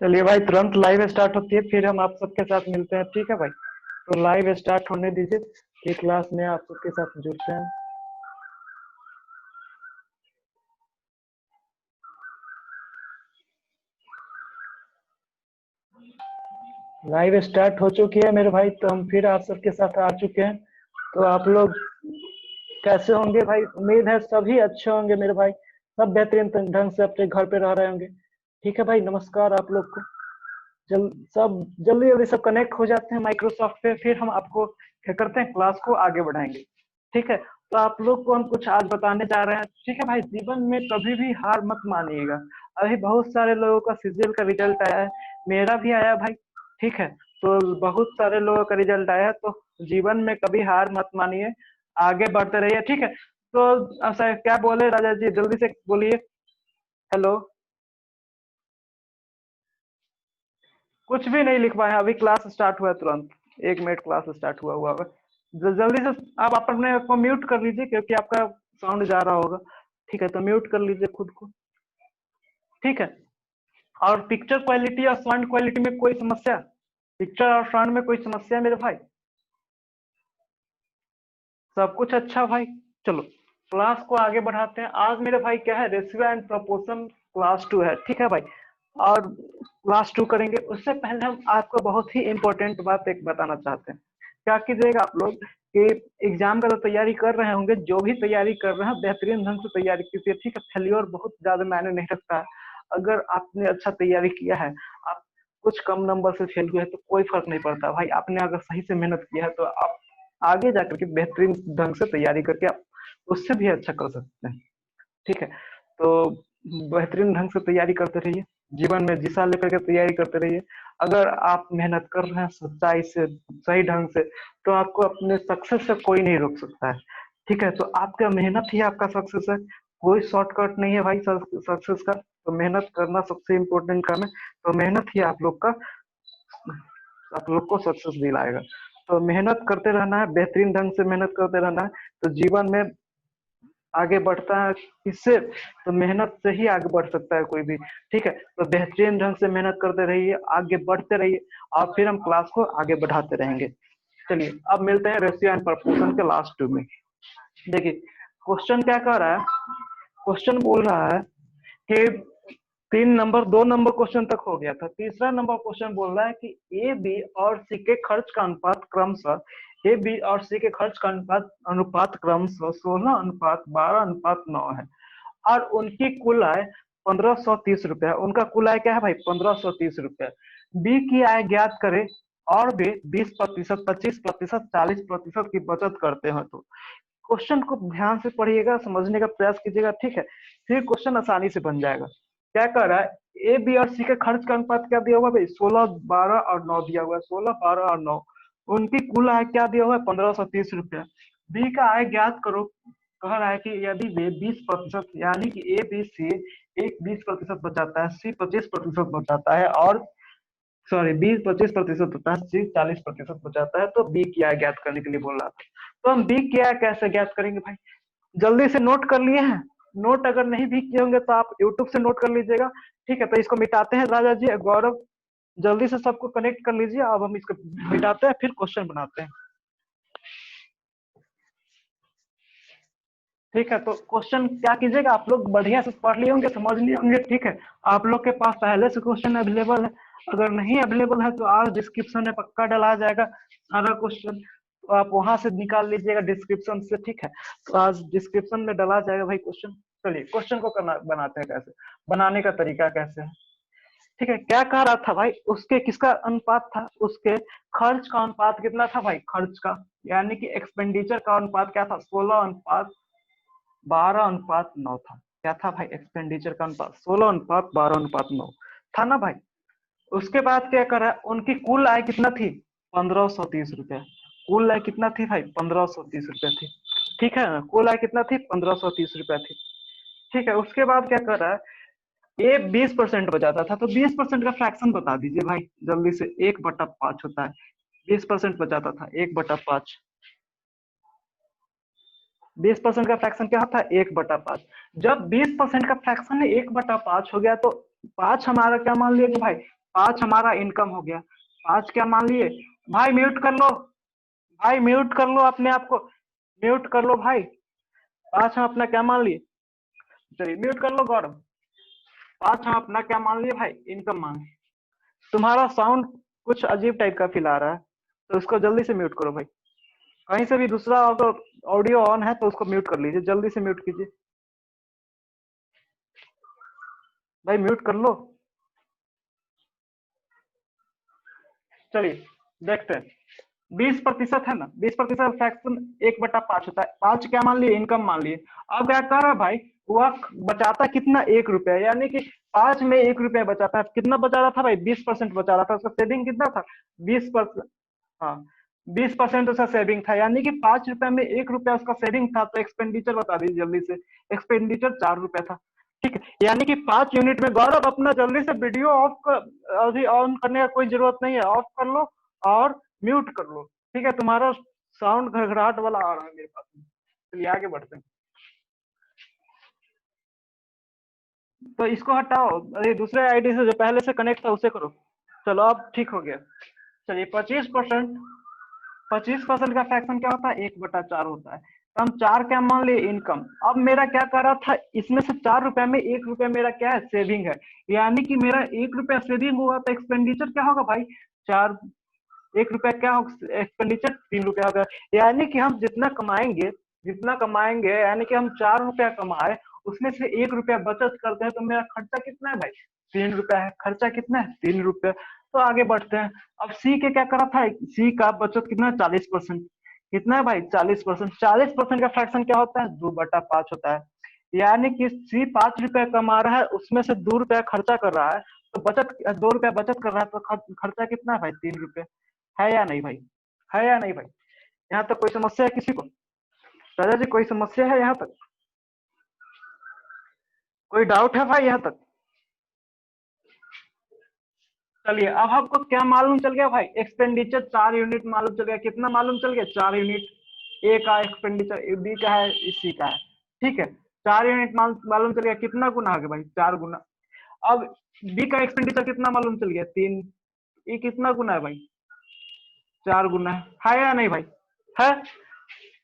चलिए भाई, तुरंत लाइव स्टार्ट होती है, फिर हम आप सबके साथ मिलते हैं। ठीक है भाई, तो लाइव स्टार्ट होने दीजिए, कि क्लास में आप सबके साथ जुड़ते हैं। लाइव स्टार्ट हो चुकी है मेरे भाई, तो हम फिर आप सबके साथ आ चुके हैं। तो आप लोग कैसे होंगे भाई? उम्मीद है सभी अच्छे होंगे मेरे भाई, सब बेहतरीन ढंग से अपने घर पे रह रहे होंगे। ठीक है भाई, नमस्कार आप लोग को। सब जल्दी जल्दी सब कनेक्ट हो जाते हैं माइक्रोसॉफ्ट पे, फिर हम आपको क्या करते हैं, क्लास को आगे बढ़ाएंगे। ठीक है, तो आप लोग को हम कुछ आज बताने जा रहे हैं। ठीक है भाई, जीवन में कभी भी हार मत मानिएगा। अभी बहुत सारे लोगों का सीजीएल का रिजल्ट आया है, मेरा भी आया भाई। ठीक है, तो बहुत सारे लोगों का रिजल्ट आया है, तो जीवन में कभी हार मत मानिए, आगे बढ़ते रहिए। ठीक है, तो अच्छा क्या बोले राजा जी, जल्दी से बोलिए। हेलो। कुछ भी नहीं लिख पाए हैं, अभी क्लास स्टार्ट हुआ है तुरंत। 1 मिनट क्लास स्टार्ट हुआ हुआ है। जल्दी से आप अपने को म्यूट कर लीजिए, क्योंकि आपका साउंड जा रहा होगा। ठीक है, तो म्यूट कर लीजिए खुद को। ठीक है, और पिक्चर क्वालिटी और साउंड क्वालिटी में कोई समस्या? पिक्चर और साउंड में कोई समस्या मेरे भाई? सब कुछ अच्छा भाई। चलो क्लास को आगे बढ़ाते हैं। आज मेरे भाई क्या है, रेशियो एंड प्रोपोर्शन क्लास 2 है। ठीक है भाई, और क्लास 2 करेंगे। उससे पहले हम आपको बहुत ही इंपॉर्टेंट बात एक बताना चाहते हैं। क्या कीजिएगा आप लोग कि एग्जाम का तो तैयारी कर रहे होंगे, जो भी तैयारी कर रहे हैं बेहतरीन ढंग से तैयारी कीजिए। ठीक है, फेल्योर बहुत ज्यादा मायने नहीं रखता है। अगर आपने अच्छा तैयारी किया है, आप कुछ कम नंबर से फेल हुए हैं, तो कोई फर्क नहीं पड़ता भाई। आपने अगर सही से मेहनत किया है, तो आप आगे जाकर के बेहतरीन ढंग से तैयारी करके आप उससे भी अच्छा कर सकते हैं। ठीक है, तो बेहतरीन ढंग से तैयारी करते रहिए, जीवन में दिशा लेकर के तैयारी करते रहिए। अगर आप मेहनत कर रहे हैं सच्चाई से, सही ढंग से, तो आपको अपने सक्सेस से कोई नहीं रोक सकता है। ठीक है, तो आपका मेहनत ही आपका सक्सेस है। कोई शॉर्टकट नहीं है भाई सक्सेस का। तो मेहनत करना सबसे इम्पोर्टेंट काम है। तो मेहनत ही आप लोग को सक्सेस दिलाएगा। तो मेहनत करते रहना है, बेहतरीन ढंग से मेहनत करते रहना है। तो जीवन में आगे बढ़ता है किससे? तो मेहनत से ही आगे बढ़ सकता है कोई भी। ठीक है, तो बेहतरीन ढंग से मेहनत करते रहिए, आगे बढ़ते रहिए, और फिर हम क्लास को आगे बढ़ाते रहेंगे। चलिए अब मिलते हैं रेशियो एंड प्रोपोर्शन के लास्ट 2 में। देखिए क्वेश्चन क्या कह रहा है, क्वेश्चन बोल रहा है कि 3 नंबर 2 नंबर क्वेश्चन तक हो गया था। तीसरा नंबर क्वेश्चन बोल रहा है कि ए बी और सी के खर्च का अनुपात क्रमशः ए बी और सी के खर्च का अनुपात क्रमशः 16:12:9 है, और उनकी कुल आय 1530 रुपया। उनका कुल आय क्या है भाई? 1530 रुपया। बी की आय ज्ञात करे, और वे 20%, 25%, 40% की बचत करते हैं। तो क्वेश्चन को ध्यान से पढ़िएगा, समझने का प्रयास कीजिएगा। ठीक है, फिर क्वेश्चन आसानी से बन जाएगा। क्या कर रहा है, ए बी और सी के खर्च का अनुपात क्या दिया हुआ है भाई? 16:12:9 दिया हुआ है। 16:12:9। उनकी कुल आय क्या दिया हुआ है? 1530 रुपया। बी का आय ज्ञात करो। कह रहा है कि यदि वे 20%, यानी कि ए बी सी एक 20% बचाता है, सी 25% बचाता है, और सॉरी 20-25% होता है, सी 40% बचाता है, तो बी की आय ज्ञात करने के लिए बोल रहा था। तो हम बी की आय कैसे ज्ञात करेंगे भाई? जल्दी से नोट कर लिए हैं? नोट अगर नहीं भी किए होंगे तो आप यूट्यूब से नोट कर लीजिएगा। ठीक है, तो इसको मिटाते हैं राजा जी, गौरव जल्दी से सबको कनेक्ट कर लीजिए। अब हम इसको मिटाते हैं, फिर क्वेश्चन बनाते हैं। ठीक है, तो क्वेश्चन क्या कीजिएगा, आप लोग बढ़िया से पढ़ लिए होंगे, समझ लिए होंगे। ठीक है, आप लोग के पास पहले से क्वेश्चन अवेलेबल है। अगर नहीं अवेलेबल है तो आज डिस्क्रिप्शन में पक्का डला जाएगा सारा क्वेश्चन, तो आप वहां से निकाल लीजिएगा डिस्क्रिप्शन से। ठीक है, तो आज डिस्क्रिप्शन में डला जाएगा भाई क्वेश्चन। चलिए क्वेश्चन को करना बनाते हैं, कैसे बनाने का तरीका कैसे है। ठीक है, क्या कह रहा था भाई, उसके किसका अनुपात था? उसके खर्च का अनुपात कितना था भाई? खर्च का, यानी कि एक्सपेंडिचर का अनुपात क्या था? 16:12:9 था। क्या था भाई? एक्सपेंडिचर का अनुपात 16:12:9 था ना भाई। उसके बाद क्या करा, उनकी कुल आय कितना थी? 1530 रुपया। कुल आय कितना थी भाई? 1530 रुपया थी। ठीक है, कुल आय कितना थी? 1530 रुपया थी। ठीक है, उसके बाद क्या कर रहा है, ये 20% बचाता था, तो 20% का फ्रैक्शन बता दीजिए भाई जल्दी से। 1/5 होता है। 20% बचाता था, 1/5। 20% का फ्रैक्शन क्या होता है? 1/5। जब 20% का फ्रैक्शन 1/5 हो गया, तो 5 हमारा क्या मान लिया भाई? 5 हमारा इनकम हो गया। 5 क्या मान लिए भाई, म्यूट कर लो भाई, म्यूट कर लो अपने आप को, म्यूट कर लो भाई। 5 हम अपना क्या मान लिए, चलिए म्यूट कर लो गौरव। 5 हम अपना क्या मान लिए भाई, इनकम मान लिए। तुम्हारा साउंड कुछ अजीब टाइप का फील आ रहा है, तो उसको जल्दी से म्यूट करो भाई। कहीं से भी दूसरा अगर ऑडियो ऑन है तो उसको म्यूट कर लीजिए, जल्दी से म्यूट कीजिए भाई, म्यूट कर लो। चलिए देखते हैं। 20% है ना, 20% फ्रैक्शन 1/5 होता है। 5 क्या मान लिए, इनकम मान लिए। अब क्या कर रहा है भाई, वह बचाता कितना, 1 रुपया, यानी कि 5 में 1 रुपया बचाता है। कितना बचा रहा था भाई, 20% बचा रहा था। उसका सेविंग कितना था, 20%। हाँ, 20% उसका सेविंग था, यानी कि 5 रुपया में 1 रुपया उसका सेविंग था। तो एक्सपेंडिचर बता दीजिए जल्दी से। एक्सपेंडिचर 4 रुपया था। ठीक है, यानी कि 5 यूनिट में। गौरव अपना जल्दी से वीडियो ऑफ कर, अभी ऑन करने का कोई जरूरत नहीं है, ऑफ कर लो और म्यूट कर लो। ठीक है, तुम्हारा साउंड घड़घड़ाहट वाला आ रहा है मेरे पास में। चलिए आगे बढ़ते हैं। तो इसको हटाओ, अरे दूसरे आईडी से जो पहले से कनेक्ट था उसे करो। चलो अब ठीक हो गया। चलिए 25%, 25% का फ्रैक्शन क्या होता है, 1/4 होता है। तो हम 4 क्या मान लिए, इनकम। अब मेरा क्या कर रहा था, इसमें से 4 रुपया में 1 रुपया मेरा क्या है, सेविंग है। यानी कि मेरा 1 रुपया सेविंग हुआ तो एक्सपेंडिचर क्या होगा भाई, 4। 1 रुपया क्या होगा एक्सपेंडिचर, 3 रुपया होगा। यानी कि हम जितना कमाएंगे, जितना कमाएंगे, यानी कि हम 4 रुपया कमाए, उसमें से 1 रुपया बचत करते हैं, तो मेरा खर्चा कितना है भाई, 3 रुपया है। खर्चा कितना है, 3 रुपया। तो आगे बढ़ते हैं। अब सी के क्या करा था, सी का बचत कितना है, 40%। कितना है भाई, 40%। 40% का फ्रैक्शन क्या होता है, 2/5 होता है। यानी कि सी 5 रुपया कमा रहा है, उसमें से 2 रुपया खर्चा कर रहा है। तो बचत 2 रुपया बचत कर रहा है, तो खर्चा कितना है भाई, 3 रुपया। है या नहीं भाई, है या नहीं भाई। यहाँ तक कोई समस्या है किसी को, राजा जी कोई समस्या है यहाँ तक, कोई डाउट है भाई यहाँ तक। चलिए अब आपको क्या मालूम चल गया भाई, एक्सपेंडिचर 4 यूनिट मालूम चल गया। कितना मालूम चल गया, 4 यूनिट। ए का एक्सपेंडिचर बी का है, सी का है। ठीक है, 4 यूनिट मालूम चल गया। कितना गुना हो गया भाई, 4 गुना। अब बी का एक्सपेंडिचर कितना मालूम चल गया, 3। ये कितना गुना है भाई, 4 गुना है या नहीं भाई, है।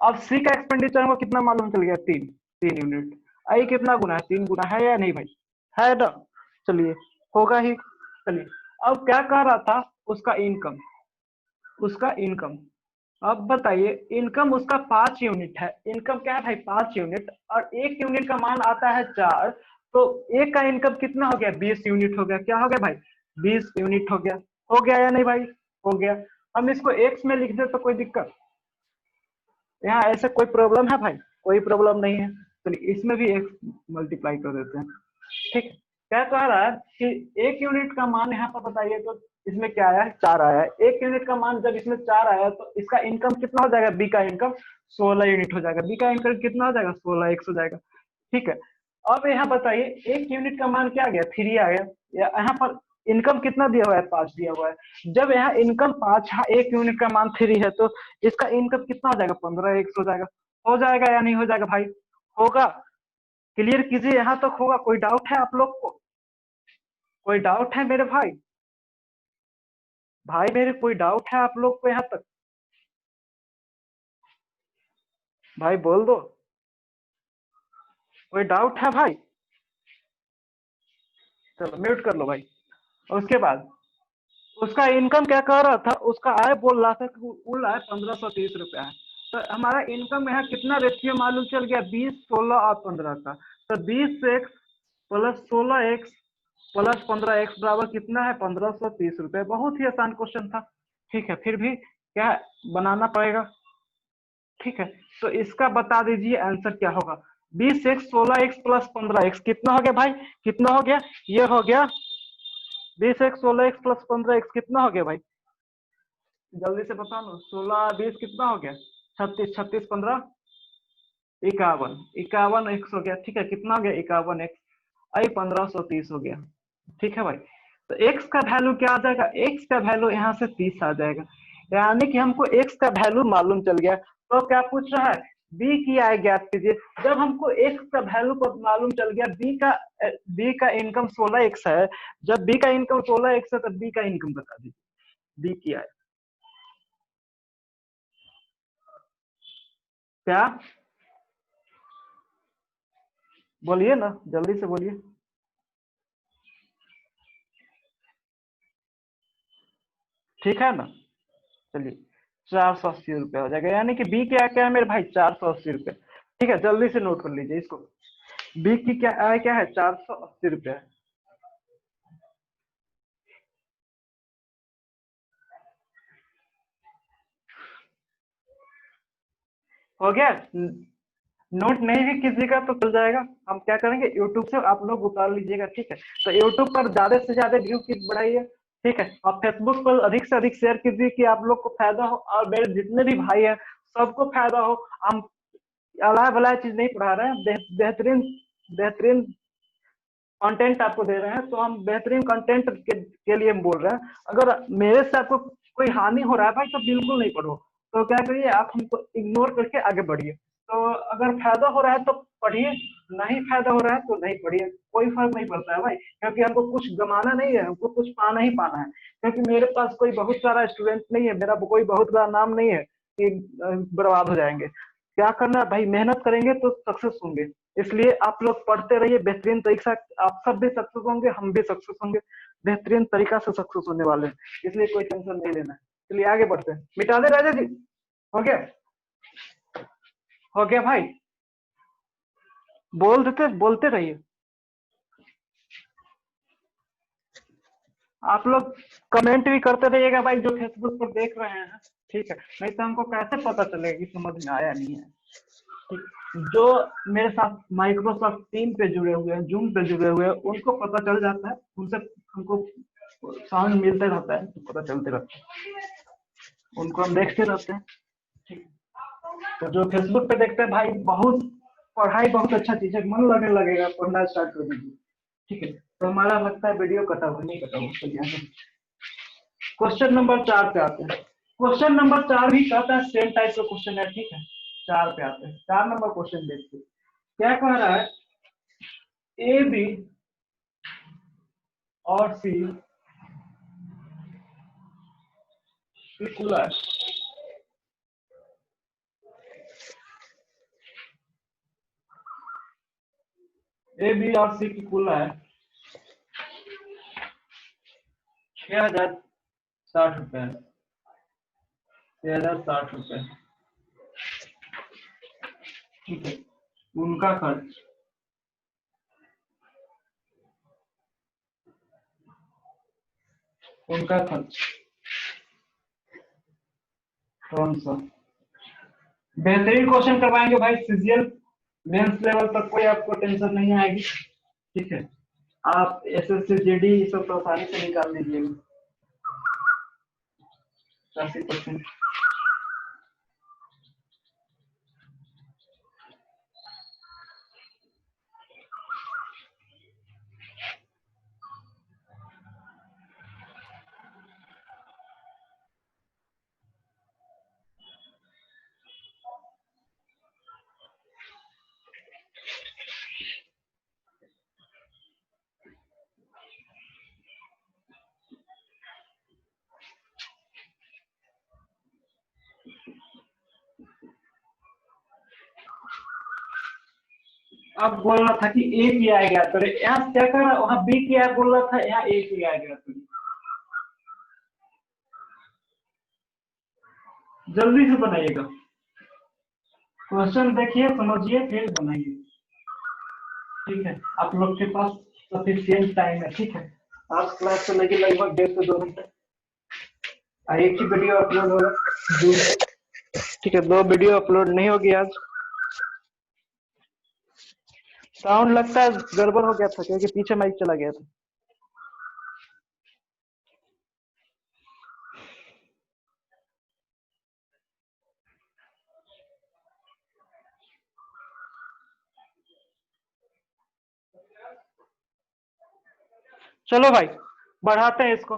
अब सी का एक्सपेंडिचर हमको कितना मालूम चल गया, 3। 3 यूनिट। आई कितना गुना है, 3 गुना है या नहीं भाई, है ना। चलिए होगा ही। चलिए अब क्या कह रहा था, उसका इनकम, उसका इनकम। अब बताइए, इनकम उसका 5 यूनिट है। इनकम क्या है भाई, 5 यूनिट, और 1 यूनिट का मान आता है 4। तो एक का इनकम कितना हो गया, 20 यूनिट हो गया। क्या हो गया भाई, 20 यूनिट हो गया। हो गया या नहीं भाई, हो गया। हम इसको एक्स में लिख दे तो कोई दिक्कत, यहाँ ऐसे कोई प्रॉब्लम है भाई, कोई प्रॉब्लम नहीं है। चलिए इसमें भी एक्स मल्टीप्लाई कर देते हैं। ठीक है, क्या कह रहा है कि 1 यूनिट का मान यहाँ पर बताइए, तो इसमें क्या आया है, 4 आया है। 1 यूनिट का मान जब इसमें 4 आया तो इसका इनकम कितना हो जाएगा, बी का इनकम 16 यूनिट हो जाएगा। बी का इनकम कितना हो जाएगा, 16x हो जाएगा। ठीक है, अब यहाँ बताइए 1 यूनिट का मान क्या आ गया, 3 आ गया। यहाँ पर इनकम कितना दिया हुआ है, 5 दिया हुआ है। जब यहाँ इनकम 5 है, 1 यूनिट का मान 3 है, तो इसका इनकम कितना हो जाएगा, 15x हो जाएगा। हो जाएगा या नहीं हो जाएगा भाई, होगा। क्लियर कीजिए, यहाँ तक होगा। कोई डाउट है आप लोग को, कोई डाउट है मेरे भाई, भाई मेरे कोई डाउट है आप लोग को यहाँ तक, भाई बोल दो, कोई डाउट है भाई। चलो म्यूट कर लो भाई। उसके बाद उसका इनकम क्या कर रहा था, उसका आय बोल रहा था कि कुल आय 1530 रुपया है। तो हमारा इनकम यहाँ कितना रेशियो मालूम चल गया, 20, 16 और 15 का। तो 20x plus 16x plus 15x बराबर कितना है, 1530 रुपये। बहुत ही आसान क्वेश्चन था। ठीक है, फिर भी क्या बनाना पड़ेगा। ठीक है, तो इसका बता दीजिए आंसर क्या होगा। 20x 16x प्लस 15x कितना हो गया भाई, कितना हो गया, ये हो गया 20x 16x प्लस 15x कितना हो गया भाई, जल्दी से बता लो। 16 20 कितना हो गया, 36, 36 15 51, 51x हो गया। ठीक है, कितना हो गया, 51x, आई 1530 हो गया। ठीक है भाई, तो x का वैल्यू क्या आ जाएगा, x का वैल्यू यहाँ से 30 आ जाएगा। यानी कि हमको x का वैल्यू मालूम चल गया। तो क्या पूछ रहा है, बी की आय ज्ञात कीजिए। जब हमको एक्स का वैल्यू मालूम चल गया, बी का इनकम 16x है, जब बी का इनकम 16x है तब बी का इनकम बता दीजिए, बी की आय क्या, बोलिए ना, जल्दी से बोलिए। ठीक है ना, चलिए 480 रुपये हो जाएगा, यानी कि बी की आय क्या है मेरे भाई, 480 रुपये। ठीक है, जल्दी से नोट कर लीजिए इसको, बी की क्या आय क्या है, 480 रुपये है। हो गया, नोट नहीं भी कीजिएगा तो चल जाएगा, हम क्या करेंगे यूट्यूब से आप लोग उतार लीजिएगा, ठीक है। तो यूट्यूब पर ज्यादा से ज्यादा व्यू की बढ़ाइए, ठीक है, और फेसबुक पर अधिक से अधिक शेयर कीजिए कि आप लोग को फायदा हो, और मेरे जितने भी भाई हैं सबको फायदा हो। हम अलाय बलाय चीज नहीं पढ़ा रहे हैं, बेहतरीन बेहतरीन कंटेंट आपको दे रहे हैं, तो हम बेहतरीन कंटेंट के लिए हम बोल रहे हैं। अगर मेरे से आपको कोई हानि हो रहा है भाई तो बिल्कुल नहीं पढ़ो, तो क्या करिए आप हमको इग्नोर करके आगे बढ़िए। तो अगर फायदा हो रहा है तो पढ़िए, नहीं फायदा हो रहा है तो नहीं पढ़िए, कोई फर्क नहीं पड़ता है भाई, क्योंकि हमको कुछ गमाना नहीं है, हमको कुछ पाना ही पाना है। क्योंकि मेरे पास कोई बहुत सारा स्टूडेंट नहीं है, मेरा कोई बहुत बड़ा नाम नहीं है कि बर्बाद हो जाएंगे। क्या करना है भाई, मेहनत करेंगे तो सक्सेस होंगे। इसलिए आप लोग पढ़ते रहिए बेहतरीन तरीके से, आप सब भी सक्सेस होंगे, हम भी सक्सेस होंगे, बेहतरीन तरीका से सक्सेस होने वाले हैं, इसलिए कोई टेंशन नहीं लेना है। चलिए आगे बढ़ते हैं, मिटा दे राजा जी, हो गया, हो गया भाई, बोल देते बोलते रहिए। आप लोग कमेंट भी करते रहिएगा भाई, जो फेसबुक पर देख रहे हैं, ठीक है, नहीं तो हमको कैसे पता चलेगा कि समझ में आया नहीं है। ठीक, जो मेरे साथ माइक्रोसॉफ्ट टीम पे जुड़े हुए हैं, जूम पे जुड़े हुए हैं, उनको पता चल जाता है, उनसे हमको साउंड मिलते रहता है, तो पता चलते रहता है, उनको हम देखते रहते हैं। ठीक, तो जो फेसबुक पे देखते हैं भाई, बहुत पढ़ाई बहुत अच्छा चीज है, मन लगने लगेगा, पढ़ना स्टार्ट कर दीजिए, ठीक है। तो हमारा लगता है वीडियो कटा हुआ, नहीं कटा हुआ, चलिए क्वेश्चन नंबर 4 पे आते हैं। क्वेश्चन नंबर 4 भी कहता है सेम टाइप का क्वेश्चन है, ठीक है। 4 पे आते हैं, 4 नंबर क्वेश्चन देखते हैं, क्या कह रहा है, ए बी और सी इक्वल, ए बी और सी की कुल है 6060 रुपए, 6060 रुपए, ठीक है। उनका खर्च, उनका खर्च कौन सा, बेहतरीन क्वेश्चन करवाएंगे भाई, सीजीएल मेंस लेवल तक कोई आपको टेंशन नहीं आएगी, ठीक है। आप एसएससी जीडी सब तो आसानी से निकाल लीजिएगा, 80%। अब बोल रहा था कि ए की आया गया, तो यहाँ क्या कर रहा है, वहां बी की आया बोल रहा था, यहाँ ए की आया गया, तो जल्दी से बनाइएगा, क्वेश्चन देखिए समझिए फिर बनाइए, ठीक है। आप लोग के पास सफिशियंट टाइम है, ठीक है। आज क्लास से लगी लगभग 1.5 से 2 घंटे, एक ही वीडियो अपलोड होगा, ठीक है, 2 वीडियो अपलोड नहीं होगी आज। साउंड लगता है गड़बड़ हो गया था, क्योंकि पीछे माइक चला गया था। चलो भाई बढ़ाते हैं इसको,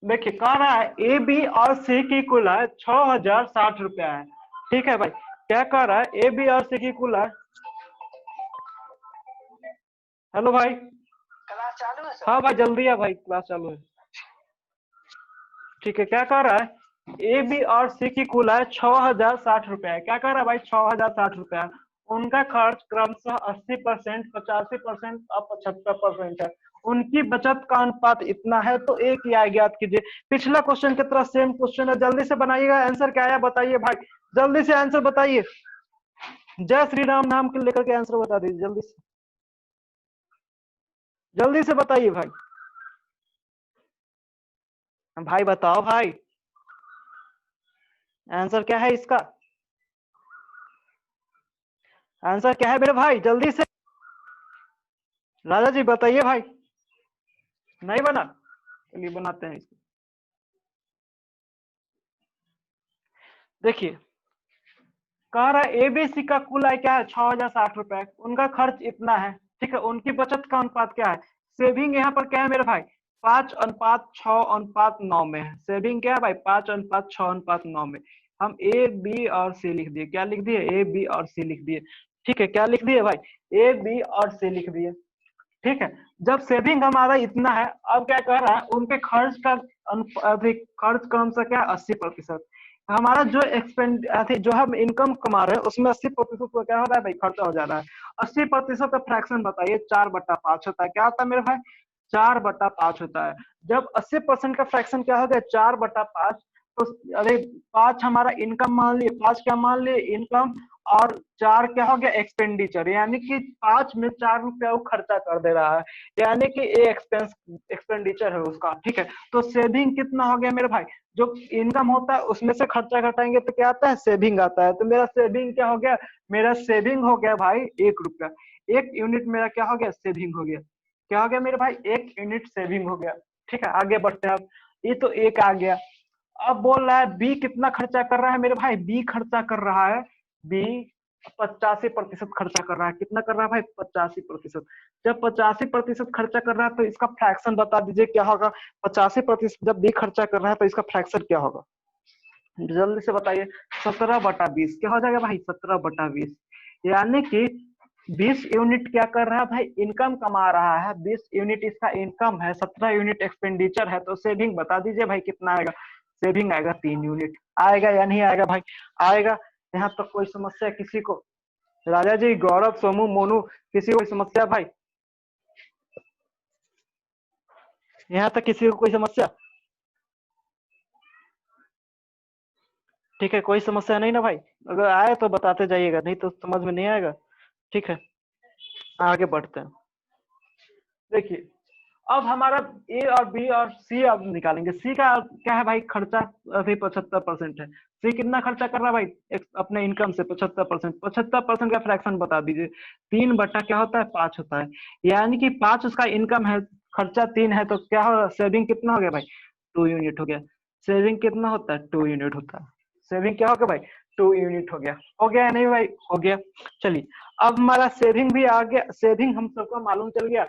देखिए कह रहा है ए बी और सी की कुल है 6060 रुपया है, ठीक है भाई। क्या कह रहा है, ए बी और सी की कुल है। हेलो भाई, क्लास चालू है सर? हाँ भाई जल्दी है भाई, क्लास चालू है। ठीक है, क्या कह रहा है, ए बी और सी की कुल है 6060 रुपया। क्या कह रहा है भाई, 6060 रुपया। उनका खर्च क्रमशः 80%, 85% और 75% है। उनकी बचत का अनुपात इतना है, तो एक ही आगे याद कीजिए। पिछला क्वेश्चन की तरह सेम क्वेश्चन है, जल्दी से बनाइएगा। आंसर क्या आया बताइए भाई, जल्दी से आंसर बताइए। जय श्री राम नाम के लेकर के आंसर बता दीजिए जल्दी से, जल्दी से बताइए भाई। भाई बताओ भाई, आंसर क्या है इसका, आंसर क्या है मेरे भाई, जल्दी से। राजा जी बताइए भाई। नहीं बना, चलिए बनाते हैं इसको। देखिए, कह रहा है एबीसी का कुल आय क्या है, 6060 रुपए। उनका खर्च इतना है, ठीक है। उनकी बचत का अनुपात क्या है, सेविंग यहाँ पर क्या है मेरे भाई, 5:6:9 में है। सेविंग क्या है भाई, 5:6:9 में। हम ए बी और सी लिख दिए, क्या लिख दिए, ए बी और सी लिख दिए। ठीक है, क्या लिख दिए भाई, ए बी और सी लिख दिए। ठीक है, जब सेविंग हमारा इतना है, अब क्या कर रहा है, उनके खर्च का अधिक खर्च कम से क्या, 80%। हमारा जो एक्सपेंड जो हम इनकम कमा रहे हैं उसमें 80% का क्या हो रहा है भाई, खर्चा हो जा रहा है। 80% का फ्रैक्शन बताइए, 4/5 होता है। क्या होता है मेरे भाई, 4/5 होता है। जब 80% का फ्रैक्शन क्या हो गया, 4/5, तो अरे 5 हमारा इनकम मान लिए, 5 क्या मान लिए, इनकम। और 4 क्या हो गया, एक्सपेंडिचर। यानी कि 5 में 4 रुपया वो खर्चा कर दे रहा है, यानी कि ये एक्सपेंडिचर है उसका। ठीक है, तो सेविंग कितना हो गया मेरे भाई, जो इनकम होता है उसमें से खर्चा घटाएंगे तो क्या आता है, सेविंग आता है। तो मेरा सेविंग क्या हो गया, मेरा सेविंग हो गया भाई 1 रुपया। 1 यूनिट मेरा क्या हो गया, सेविंग हो गया। क्या हो गया मेरे भाई, 1 यूनिट सेविंग हो गया। ठीक है, आगे बढ़ते हैं। अब ये तो एक आ गया। अब बोल रहा है बी कितना खर्चा कर रहा है मेरे भाई, बी खर्चा कर रहा है, बी 85% खर्चा कर रहा है। कितना कर रहा है भाई, 85%। जब 85% खर्चा कर रहा है तो इसका फ्रैक्शन बता दीजिए क्या होगा। 85% जब बी खर्चा कर रहा है तो इसका फ्रैक्शन क्या होगा, जल्दी से बताइए। 17/20 क्या हो जाएगा भाई, 17/20। यानी कि 20 यूनिट क्या कर रहा है भाई, इनकम कमा रहा है। 20 यूनिट इसका इनकम है, 17 यूनिट एक्सपेंडिचर है। तो सेविंग बता दीजिए भाई कितना आएगा। सेविंग आएगा 3 यूनिट। आएगा या नहीं आएगा भाई, आएगा। यहाँ तक कोई समस्या किसी को, राजा जी, गौरव, सोमू, मोनू, किसी को कोई समस्या भाई, यहाँ तक किसी को कोई समस्या। ठीक है, कोई समस्या नहीं ना भाई, अगर आए तो बताते जाइएगा, नहीं तो समझ में नहीं आएगा। ठीक है, आगे बढ़ते हैं। देखिए, अब हमारा ए और बी और सी अब निकालेंगे। सी का क्या है भाई, खर्चा अभी 75% है। सी कितना खर्चा कर रहा है भाई, अपने इनकम से 75%। 75% का फ्रैक्शन बता दीजिए। 3/क्या होता है, 5 होता है। यानी कि 5 उसका इनकम है, खर्चा 3 है, तो क्या हो, सेविंग कितना हो गया भाई, 2 यूनिट हो गया। सेविंग कितना होता है, 2 यूनिट होता है। सेविंग क्या हो गया भाई, 2 यूनिट हो गया। हो गया या नहीं भाई, हो गया। चलिए, अब हमारा सेविंग भी आ गया, सेविंग हम सबको मालूम चल गया।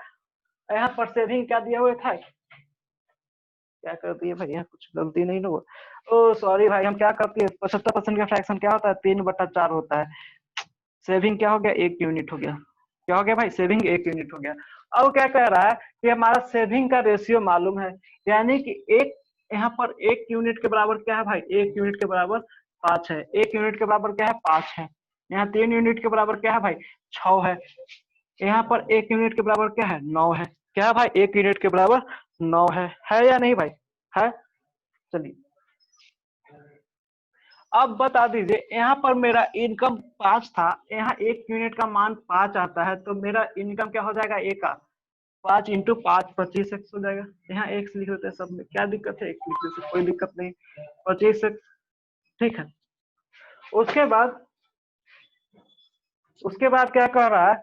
यहाँ पर सेविंग क्या दिया हुआ था, क्या करती है भाई, यहाँ कुछ गलती नहीं ना हुआ। ओ सॉरी भाई, हम क्या करते हैं, 75% का फ्रैक्शन क्या होता है, 3/4 होता है। सेविंग क्या हो गया, 1 यूनिट हो गया। क्या हो गया भाई, सेविंग 1 यूनिट हो गया। अब क्या कह रहा है कि हमारा सेविंग का रेशियो मालूम है, यानी कि एक, यहाँ पर 1 यूनिट के बराबर क्या है भाई, 1 यूनिट के बराबर 5 है। 1 यूनिट के बराबर क्या है, 5 है। यहाँ 3 यूनिट के बराबर क्या है भाई, 6 है। यहाँ पर 1 यूनिट के बराबर क्या है, 9 है। क्या है भाई, 1 यूनिट के बराबर 9 है या नहीं भाई, है। चलिए, अब बता दीजिए, यहाँ पर मेरा इनकम 5 था, यहाँ 1 यूनिट का मान 5 आता है, तो मेरा इनकम क्या हो जाएगा, ए का 5 × 5 25x हो जाएगा। यहाँ x लिख देते हैं सब में, क्या दिक्कत है, x लिख देते, कोई दिक्कत नहीं, 25x। ठीक है, उसके बाद क्या कर रहा है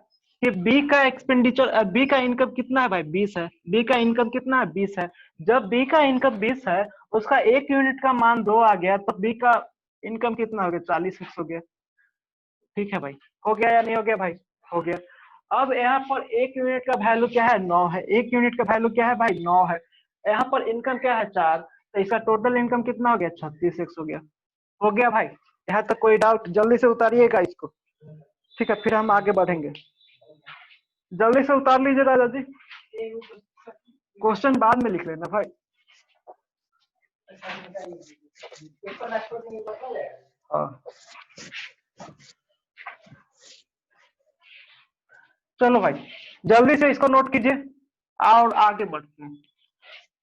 कि बी का एक्सपेंडिचर, बी का इनकम कितना है भाई, 20 है। बी का इनकम कितना है, 20 है। जब बी का इनकम 20 है, उसका 1 यूनिट का मान 2 आ गया, तो बी का इनकम कितना हो गया, 40x हो गया। ठीक है भाई, हो गया या नहीं हो गया भाई, हो गया। अब यहाँ पर 1 यूनिट का वैल्यू क्या है, 9 है। 1 यूनिट का वैल्यू क्या है भाई, 9 है। यहाँ पर इनकम क्या है, 4, तो इसका टोटल इनकम कितना हो गया, 36x हो गया। हो गया भाई, यहाँ तक कोई डाउट? जल्दी से उतारिएगा इसको, ठीक है, फिर हम आगे बढ़ेंगे। जल्दी से उतार लीजिए राजा जी, क्वेश्चन बाद में लिख लेना भाई। हाँ चलो भाई, जल्दी से इसको नोट कीजिए और आगे बढ़ते हैं।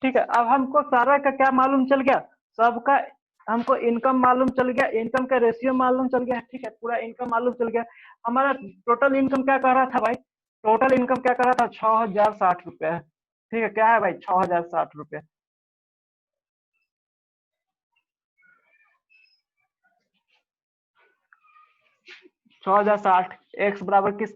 ठीक है, अब हमको सारा का क्या मालूम चल गया, सबका हमको इनकम मालूम चल गया, इनकम का रेशियो मालूम चल गया, ठीक है, पूरा इनकम मालूम चल गया। हमारा टोटल इनकम क्या कर रहा था भाई? टोटल इनकम क्या कर रहा था? 6,060 रुपये है। ठीक है, क्या है भाई? 6,060 रुपये। 6,060 एक्स बराबर किस?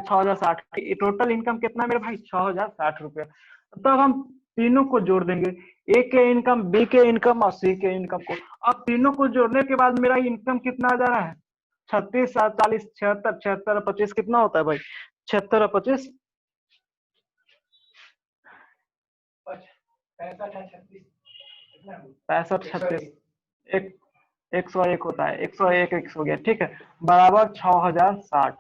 6,060। टोटल इनकम कितना मेरे भाई? 6,060 रुपये। तब हम तीनों को जोड़ देंगे, ए के इनकम, बी के इनकम और सी के इनकम को। अब तीनों को जोड़ने के बाद मेरा इनकम कितना आ जा रहा है? 36, 47, 76, 76 और 25 कितना होता है भाई? 76 और 25 65, 36, एक 101 होता है, 101 एक्स हो गया, ठीक है, बराबर 6,060।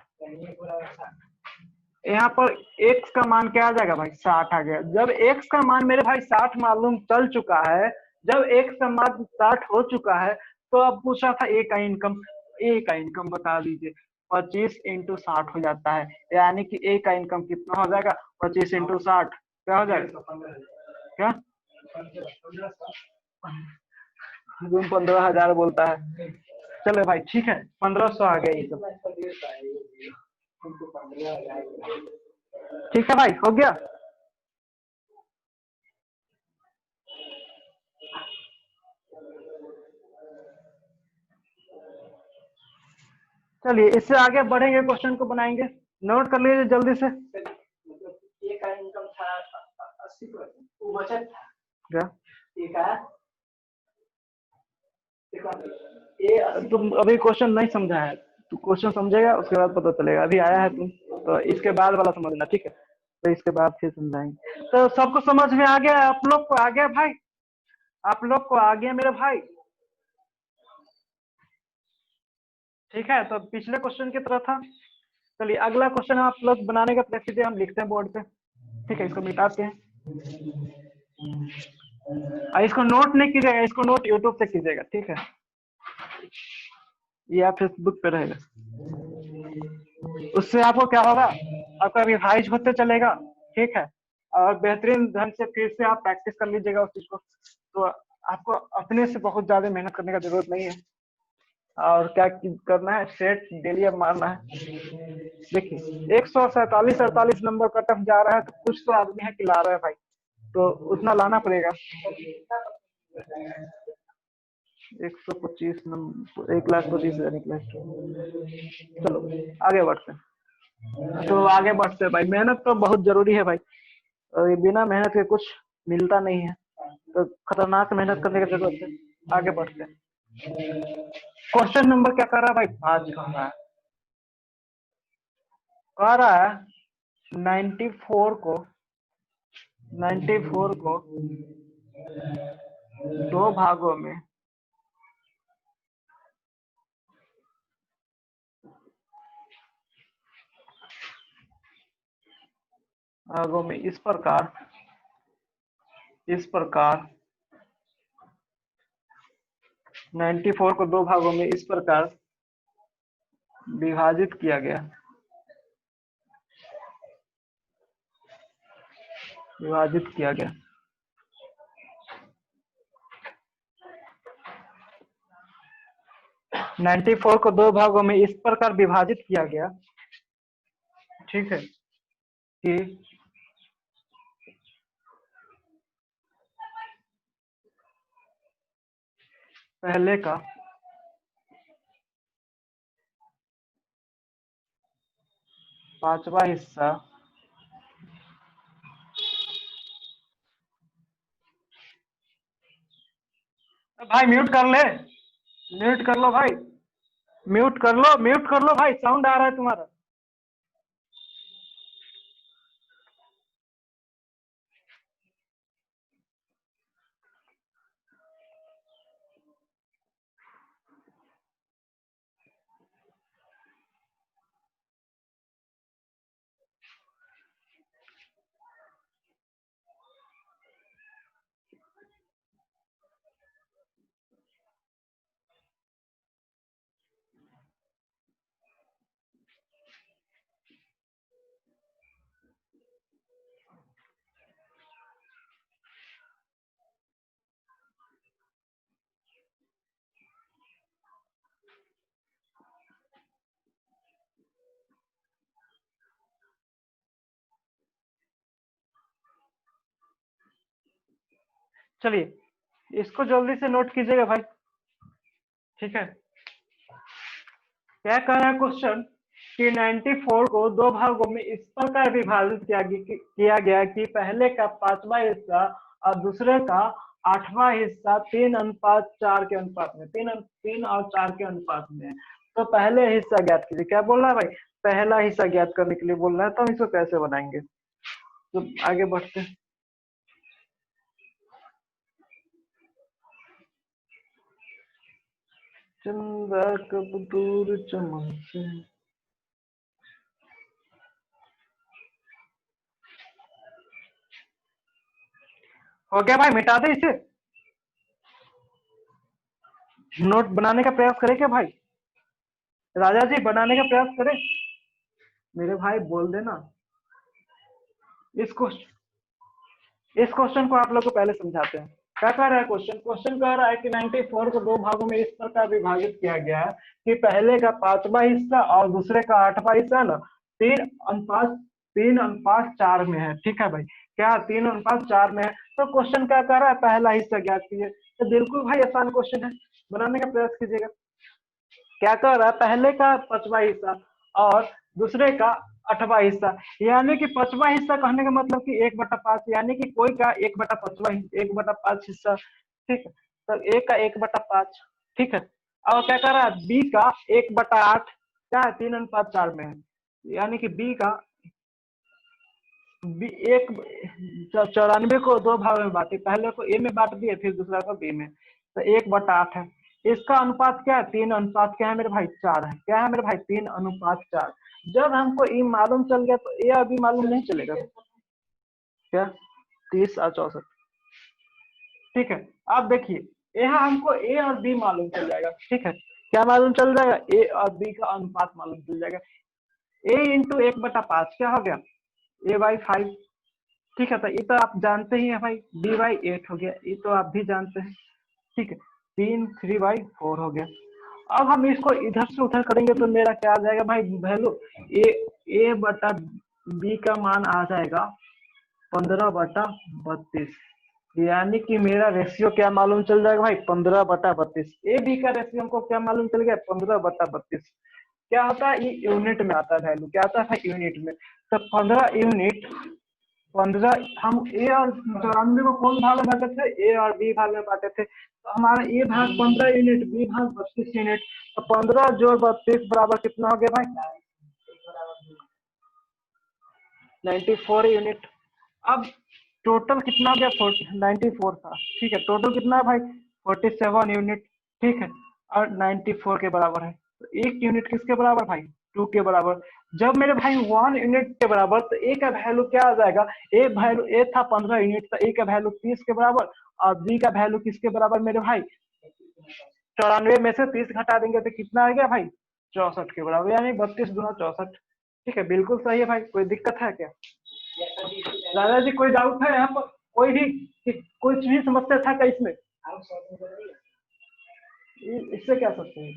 यहाँ पर x का मान क्या आ जाएगा भाई? 60 आ गया। जब x का मान मेरे भाई 60 मालूम चल चुका है, जब x का मान 60 हो चुका है, तो अब पूछा था a का इनकम। a का इनकम बता दीजिए। 25 इंटू 60 हो जाता है, यानी कि a का इनकम कितना हो जाएगा? 25 इंटू 60 क्या हो जाएगा? क्या? तुम 15,000 बोलता है। चलो भाई ठीक है, 1,500 आ गया इनकम। ठीक है भाई, हो गया। चलिए इससे आगे बढ़ेंगे, क्वेश्चन को बनाएंगे, नोट कर लीजिए जल्दी से। ये का इनकम था 80%, वो बचत था। क्या? ये का ये तुम अभी क्वेश्चन नहीं समझा है, तू क्वेश्चन समझेगा उसके बाद पता चलेगा। अभी आया है तुम, तो इसके बाद वाला समझना, ठीक है, तो इसके बाद फिर समझाएंगे। तो सबको समझ में आ गया? आप लोग को आ गया भाई? आप लोग को आ गया मेरे भाई? ठीक है, तो पिछले क्वेश्चन की तरह था। चलिए अगला क्वेश्चन आप लोग बनाने का प्रयास कीजिए, हम लिखते हैं बोर्ड पे। ठीक है, इसको मिटाते हैं। इसको नोट नहीं कीजिएगा, इसको नोट यूट्यूब से कीजिएगा, ठीक है, या फेसबुक पे रहेगा। उससे आपको क्या होगा? आपका रिवाइज होते चलेगा, ठीक है, और बेहतरीन ढंग से फिर से आप प्रैक्टिस कर लीजिएगा उस चीज को। तो आपको अपने से बहुत ज्यादा मेहनत करने का जरूरत नहीं है। और क्या करना है? सेट डेली अब मारना है। देखिए 147, 48 नंबर कट ऑफ जा रहा है, तो कुछ तो आदमी है कि ला रहा है भाई, तो उतना लाना पड़ेगा। 125 नंबर, 1,25,000 चलो आगे बढ़ते हैं। तो आगे बढ़ते हैं भाई, मेहनत तो बहुत जरूरी है भाई, और ये बिना मेहनत के कुछ मिलता नहीं है, तो खतरनाक मेहनत करने की जरूरत है। आगे बढ़ते हैं। क्वेश्चन नंबर क्या कर रहा है भाई? 5 कह रहा है 94 को 2 भागों में इस प्रकार 94 को 2 भागों में इस प्रकार विभाजित किया गया। विभाजित किया गया। नाइन्टी फोर को 2 भागों में इस प्रकार विभाजित किया गया, ठीक है, कि पहले का 5वां हिस्सा भाई म्यूट कर ले, म्यूट कर लो भाई, म्यूट कर लो भाई, साउंड आ रहा है तुम्हारा। चलिए इसको जल्दी से नोट कीजिएगा भाई, ठीक है। क्या कह रहा है क्वेश्चन कि 94 को दो भागों में इस प्रकार विभाजित किया गया कि पहले का 5वां हिस्सा और दूसरे का 8वां हिस्सा 3:4 के अनुपात में, 3 और 4 के अनुपात में है। तो पहले हिस्सा ज्ञात कीजिए। क्या बोल रहा है भाई? पहला हिस्सा ज्ञात करने के लिए बोल रहा है। तो हम इसको कैसे बनाएंगे? तो आगे बढ़ते हैं। चंदा कब दूर चमन से, हो गया भाई? मिटा दे इसे, नोट बनाने का प्रयास करें क्या भाई? राजा जी बनाने का प्रयास करें। मेरे भाई बोल देना। इस क्वेश्चन को आप लोग को पहले समझाते हैं। क्या कह रहा है क्वेश्चन? क्वेश्चन कह रहा है कि 94 को दो भागों में इस प्रकार विभाजित किया गया है कि पहले का 5वां हिस्सा और दूसरे का 8वां हिस्सा ना 3:4 में है। ठीक है भाई, क्या 3:4 में है? तो क्वेश्चन क्या कह रहा है? पहला हिस्सा ज्ञात कीजिए। तो बिल्कुल भाई आसान क्वेश्चन है, बनाने का प्रयास कीजिएगा। क्या कह रहा है? पहले का 5वां हिस्सा और दूसरे का 8वां हिस्सा, यानी कि 5वां हिस्सा कहने का मतलब कि 1/5, यानी कि कोई का 1/5, 1/5 हिस्सा। ठीक है, तो ए का 1/5। ठीक है, और क्या कह रहा है? बी का 1/8, क्या है? 3:4 में है, यानी कि बी का बी एक 94 को दो भाग में बांटे, पहले को ए में बांट दिए, फिर दूसरा को बी में, तो 1/8 है। इसका अनुपात क्या है? 3:4 क्या है मेरे भाई? 4 है। क्या है मेरे भाई? 3:4। जब हमको ई मालूम चल गया तो ए और बी मालूम नहीं चलेगा क्या? 30 और 64। ठीक है, अब देखिए यहाँ हमको ए और बी मालूम चल जाएगा। ठीक है, क्या मालूम चल जाएगा? ए और बी का अनुपात मालूम चल जाएगा। ए इंटू 1/5 क्या हो गया? A/5। ठीक है, तो ये तो आप जानते ही है भाई। B/8 हो गया, ये तो आप भी जानते हैं। ठीक है, 3/4 हो गया। अब हम इसको इधर से उधर करेंगे तो मेरा क्या आ जाएगा भाई? वैल्यू A/B का मान आ जाएगा 15/32, यानी कि मेरा रेशियो क्या मालूम चल जाएगा भाई? 15/32। A/B का रेशियो हमको क्या मालूम चल गया? 15/32। क्या होता है? ये यूनिट में आता है वैल्यू। क्या आता है भाई? यूनिट में। तो 15 यूनिट, 15 हम ए और 94 को कौन भाग में बांटे थे? ए और बी भाग में बांटे थे। तो हमारा ए भाग 15 यूनिट, बी भाग 32 यूनिट। तो 15 जोड़ 32 बराबर कितना हो गया भाई? 94 यूनिट। अब टोटल कितना हो गया? 94 था। ठीक है, टोटल कितना है भाई? 47 यूनिट। ठीक है, और 94 के बराबर है। तो एक यूनिट किसके बराबर भाई? 2 के बराबर। जब मेरे भाई 1 यूनिट के बराबर, तो ए का वैल्यू क्या आ जाएगा? ए था 15 यूनिट, तो ए का वैल्यू 30 के बराबर, और बी का वैल्यू किसके बराबर मेरे भाई? 94 में से 30 घटा देंगे तो कितना आ गया भाई? 64 के बराबर, यानी 32 गुना 64। ठीक है, बिल्कुल सही है भाई। कोई दिक्कत है क्या दादाजी? कोई डाउट है यहाँ पर? कोई भी कुछ भी समस्या था क्या इसमें? इससे क्या सकते हैं?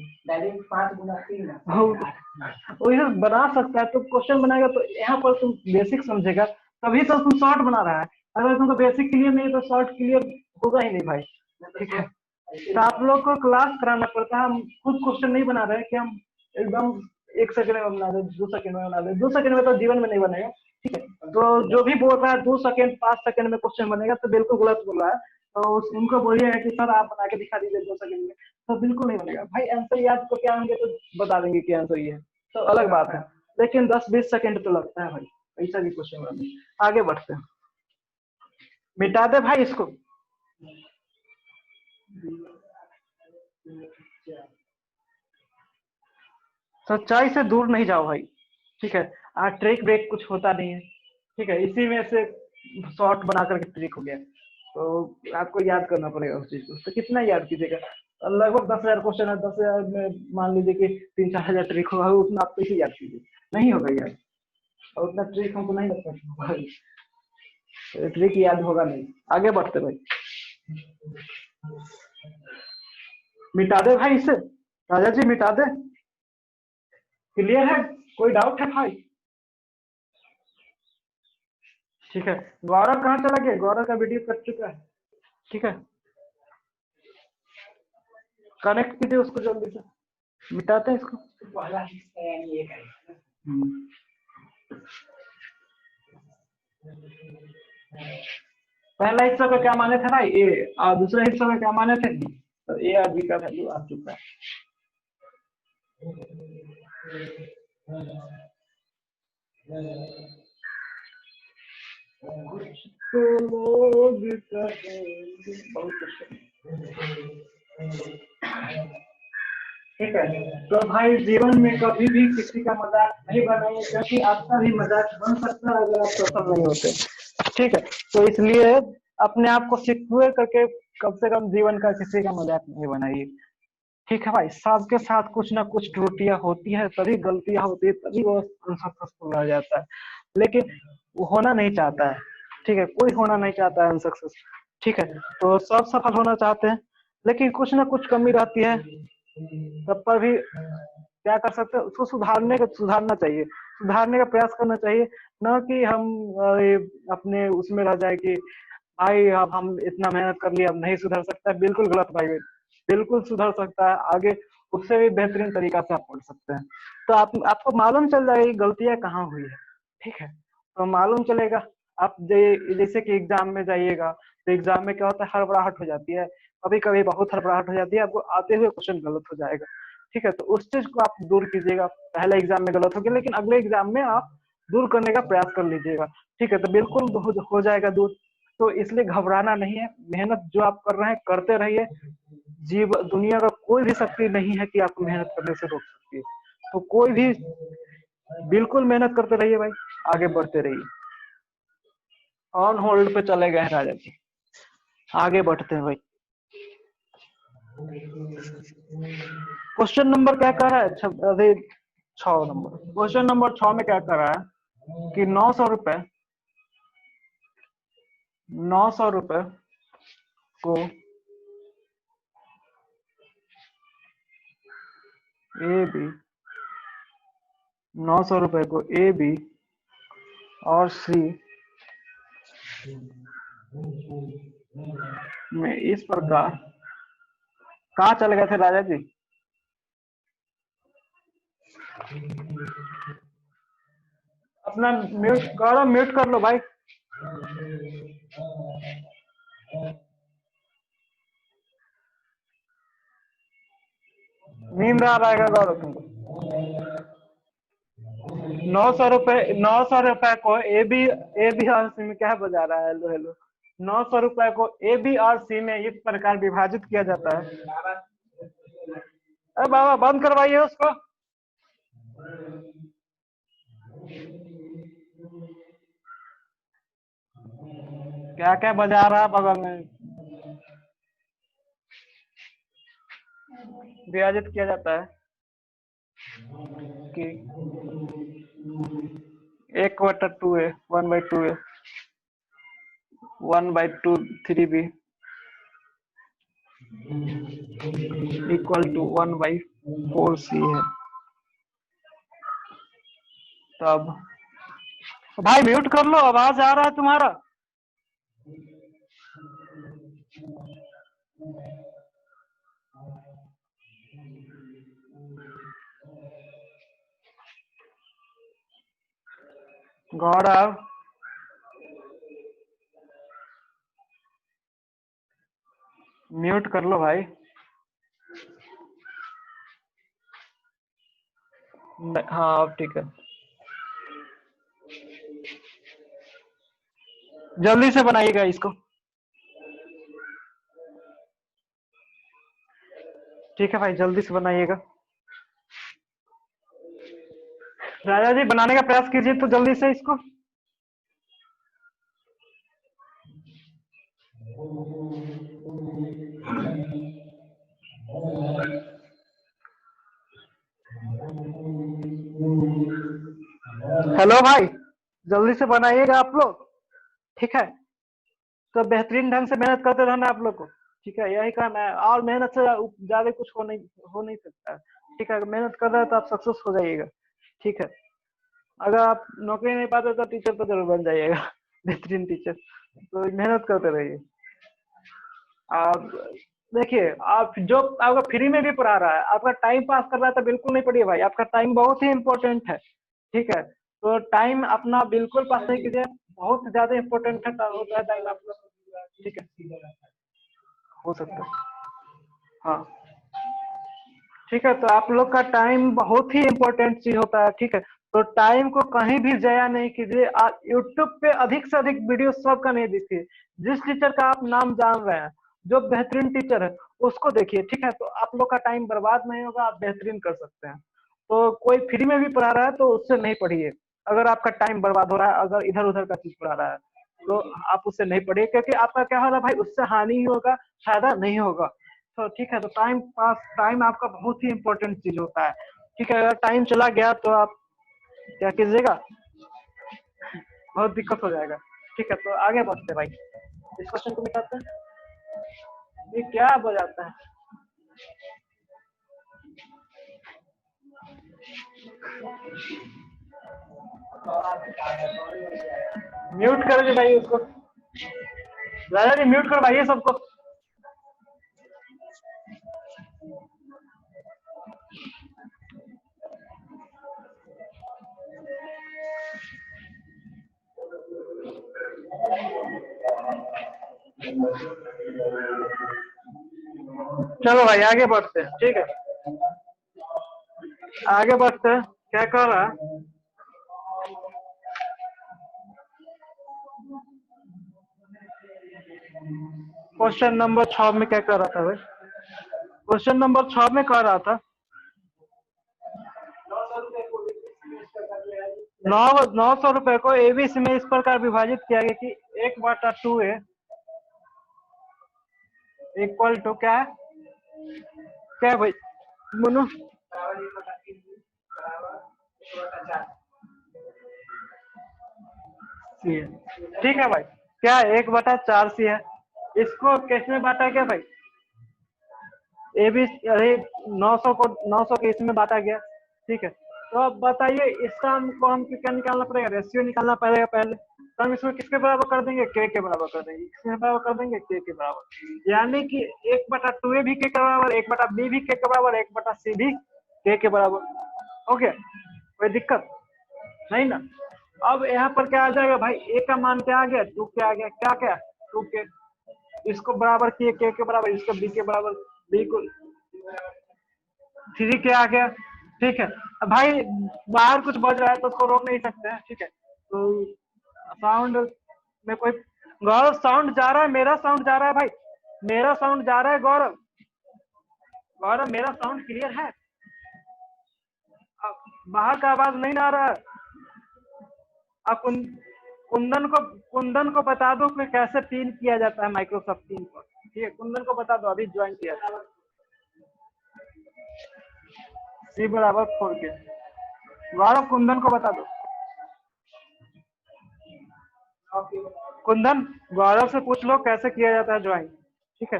5 गुना 3 वही बना सकता है। तो क्वेश्चन बनाएगा तो यहाँ पर तुम बेसिक समझेगा, तभी तो तुम शॉर्ट बना रहा है। अगर तुमको बेसिक क्लियर नहीं तो शॉर्ट क्लियर होगा ही नहीं भाई। ठीक है, तो आप लोग को क्लास कराना पड़ता है। हम खुद क्वेश्चन नहीं बना रहे कि हम एकदम 1 सेकंड में बना रहे, 2 सेकंड में बना रहे। 2 सेकंड में तो जीवन में नहीं बनेगा। ठीक है, तो जो भी बोल रहा है 2 सेकंड 5 सेकंड में क्वेश्चन बनेगा, तो बिल्कुल गलत बोल रहा है। तो उनको बोलिए कि सर आप बना के दिखा दीजिए 2 सेकंड में, तो बिल्कुल नहीं बनेगा भाई। आंसर याद को क्या होंगे तो बता देंगे कि आंसर ये है, तो अलग बात है। लेकिन 10-20 सेकंड तो लगता है भाई, ऐसा भी क्वेश्चन बनाने। आगे बढ़ते हैं, मिटा दे भाई इसको। सच्चाई से दूर नहीं जाओ भाई। ठीक है, ट्रिक ब्रेक कुछ होता नहीं है। ठीक है, इसी में से शॉर्ट बना करके ट्रिक हो गया। तो आपको याद करना पड़ेगा उस चीज को। तो कितना याद कीजिएगा? लगभग 10,000 क्वेश्चन है। 10,000 में मान लीजिए कि 3-4 हजार ट्रिक होगा, उतना आप कैसे याद कीजिए? नहीं होगा याद, और उतना ट्रिक हमको नहीं लगता भाई, ट्रिक याद होगा नहीं। आगे बढ़ते भाई, मिटा दे भाई इसे। राजा जी मिटा दे। क्लियर है? कोई डाउट है भाई? ठीक है, गौरव कहाँ चला गया? गौरव का वीडियो कट चुका है। ठीक है, कनेक्ट कीजिए उसको जल्दी से, मिटाते हैं इसको। पहला हिस्सा यानी ये करेगा। पहला हिस्सा का क्या माने थे भाई ए, और दूसरा हिस्सा का क्या माने थे बी, तो ए और बी का वैल्यू आ चुका है। कुछ तो लोग कहेंगे, बहुत कुछ। ठीक है, तो भाई जीवन में कभी भी किसी का मजाक नहीं बनाइए, क्योंकि आपका भी मजाक बन सकता है अगर आप सफल नहीं होते। ठीक है, तो इसलिए अपने आप को सिक्योर करके कम से कम जीवन का किसी का मजाक नहीं बनाइए। ठीक है भाई, सबके साथ कुछ ना कुछ त्रुटियां होती है, तभी गलतियां होती है, तभी वो अनसक्सेसफुल रह जाता है, लेकिन वो होना नहीं चाहता है। ठीक है, कोई होना नहीं चाहता है अनसक्सेस। ठीक है, तो सब सफल होना चाहते हैं, लेकिन कुछ ना कुछ कमी रहती है, तब पर भी क्या कर सकते हैं, उसको सुधारना चाहिए, सुधारने का प्रयास करना चाहिए। न कि हम अपने उसमें रह जाए कि भाई अब हम इतना मेहनत कर लिया अब नहीं सुधर सकता है। बिल्कुल गलत भाई, बिल्कुल सुधर सकता है, आगे उससे भी बेहतरीन तरीका से आप पढ़ सकते हैं। तो आपको मालूम चल जाएगी गलतियां कहाँ हुई है। ठीक है, तो मालूम चलेगा। आप जैसे कि एग्जाम में जाइएगा, तो एग्जाम में क्या होता है, हड़बड़ाहट हो जाती है, कभी कभी बहुत हड़बड़ाहट हो जाती है, आपको आते हुए क्वेश्चन गलत हो जाएगा। ठीक है, तो उस चीज को आप दूर कीजिएगा। पहले एग्जाम में गलत हो गया, लेकिन अगले एग्जाम में आप दूर करने का प्रयास कर लीजिएगा। ठीक है, तो बिल्कुल हो जाएगा दूर। तो इसलिए घबराना नहीं है, मेहनत जो आप कर रहे हैं करते रहिए। दुनिया का कोई भी शक्ति नहीं है कि आपको मेहनत करने से रोक सकती है। तो कोई भी, बिल्कुल मेहनत करते रहिए भाई, आगे बढ़ते रहिए। ऑन होल्ड पे चले गए राजा जी, आगे बढ़ते हैं भाई। क्वेश्चन नंबर क्या कर रहा है, अरे 6 नंबर, क्वेश्चन नंबर 6 में क्या कर रहा है कि 900 रुपए, 900 रुपए को ए बी, 900 रुपए को ए बी और सी में इस प्रकार, कहाँ चले गए थे राजा जी? अपना म्यूट कर लो भाई। नींद आ रहा है गौरव तुमको? 900 रुपए को ए बी और सी में क्या बजा रहा है, हेलो हेलो। 900 रुपए को ए बी और सी में इस प्रकार विभाजित किया जाता है। अरे बाबा बंद करवाइए उसको। क्या क्या बजा रहा है बगल में? विभाजित किया जाता है कि 1/2 ए, 1/2 ए, 1/2 3b इक्वल टू 1/4 सी है। तब भाई म्यूट कर लो, आवाज आ रहा है तुम्हारा। गौरव म्यूट कर लो भाई। हाँ अब ठीक है, जल्दी से बनाइएगा इसको। ठीक है भाई, जल्दी से बनाइएगा। राजा जी बनाने का प्रयास कीजिए तो जल्दी से इसको। हेलो भाई, जल्दी से बनाइएगा आप लोग। ठीक है, तो बेहतरीन ढंग से मेहनत करते रहना आप लोग को। ठीक है, यही काम है, और मेहनत से ज्यादा कुछ हो नहीं सकता है। ठीक है, अगर मेहनत कर रहे हैं तो आप सक्सेस हो जाइएगा। ठीक है, अगर आप नौकरी नहीं पाते तो टीचर तो जरूर बन जाइएगा बेहतरीन टीचर। तो मेहनत करते रहिए। आप देखिए, आप जो आपका फ्री में भी पढ़ा रहा है, आपका टाइम पास कर रहा है तो बिल्कुल नहीं पढ़िए भाई, आपका टाइम बहुत ही इम्पोर्टेंट है। ठीक है, तो टाइम अपना बिल्कुल पास नहीं कीजिए, बहुत ज्यादा इम्पोर्टेंट है होता है टाइम आपका। ठीक है, हो सकता है। हाँ, ठीक है, तो आप लोग का टाइम बहुत ही इम्पोर्टेंट चीज होता है। ठीक है, तो टाइम को कहीं भी जया नहीं कीजिए। आप यूट्यूब पे अधिक से अधिक वीडियो सबका नहीं देखिए। जिस टीचर का आप नाम जान रहे हैं, जो बेहतरीन टीचर है, उसको देखिए। ठीक है, तो आप लोग का टाइम बर्बाद नहीं होगा, आप बेहतरीन कर सकते हैं। तो कोई फ्री में भी पढ़ा रहा है तो उससे नहीं पढ़िए। अगर आपका टाइम बर्बाद हो रहा है, अगर इधर उधर का चीज पढ़ा रहा है, तो आप उससे नहीं पढ़िए, क्योंकि आपका क्या हो रहा है भाई, उससे हानि ही होगा, फायदा नहीं होगा। तो ठीक है, तो टाइम आपका बहुत ही इम्पोर्टेंट चीज होता है। ठीक है, अगर टाइम चला गया तो आप क्या कीजिएगा, बहुत दिक्कत हो जाएगा। ठीक है, तो आगे बढ़ते हैं भाई, इस क्वेश्चन को मिटाते हैं। ये क्या बजाता है? म्यूट कर दे भाई उसको, राजा जी म्यूट करवाइए सबको। चलो भाई आगे बढ़ते हैं। ठीक है, आगे बढ़ते हैं। क्या कर रहा है? क्वेश्चन नंबर 6 में क्या कर रहा था भाई? क्वेश्चन नंबर 6 में कह रहा था, 900 रुपए को एबीसी में इस प्रकार विभाजित किया गया कि 1/2 इक्वल टू क्या है? क्या है भाई मनु? सी है। ठीक है भाई, क्या 1/4 सी है? इसको किसमें बांटा गया भाई? ए बी, अरे 900 के इसमें बांटा गया। ठीक है, तो अब बताइए इसका हमको हम क्या निकालना पड़ेगा? रेशियो निकालना पड़ेगा पहले। तो हम इसको किसके बराबर कर देंगे? के बराबर कर देंगे। किसके बराबर कर देंगे? के बराबर। यानी कि 1/2 भी के बराबर, 1/b भी के बराबर, 1/c भी के बराबर। ओके, कोई दिक्कत नहीं ना? अब यहाँ पर क्या आ जाएगा भाई? ए का मान क्या आ गया? 2 के आ गया। क्या क्या? 2 के। इसको बराबर किए के बराबर, इसको बी के बराबर, बी को 3 के आ गया। ठीक है, अब भाई बाहर कुछ बज रहा है तो उसको रोक नहीं सकते हैं। ठीक है, तो साउंड में कोई, गौरव साउंड जा रहा है, मेरा साउंड जा रहा है भाई, मेरा साउंड जा रहा है गौरव। गौरव मेरा साउंड क्लियर है? अब बाहर का आवाज नहीं आ रहा है? अब कुंदन को बता दो कि कैसे पिन किया जाता है माइक्रोसॉफ्ट टीम को। ठीक है, कुंदन को बता दो, अभी ज्वाइन किया। C = 4 के। गौरव कुंदन को बता दो। कुंदन, गौरव से पूछ लो कैसे किया जाता है ज्वाइन। ठीक है,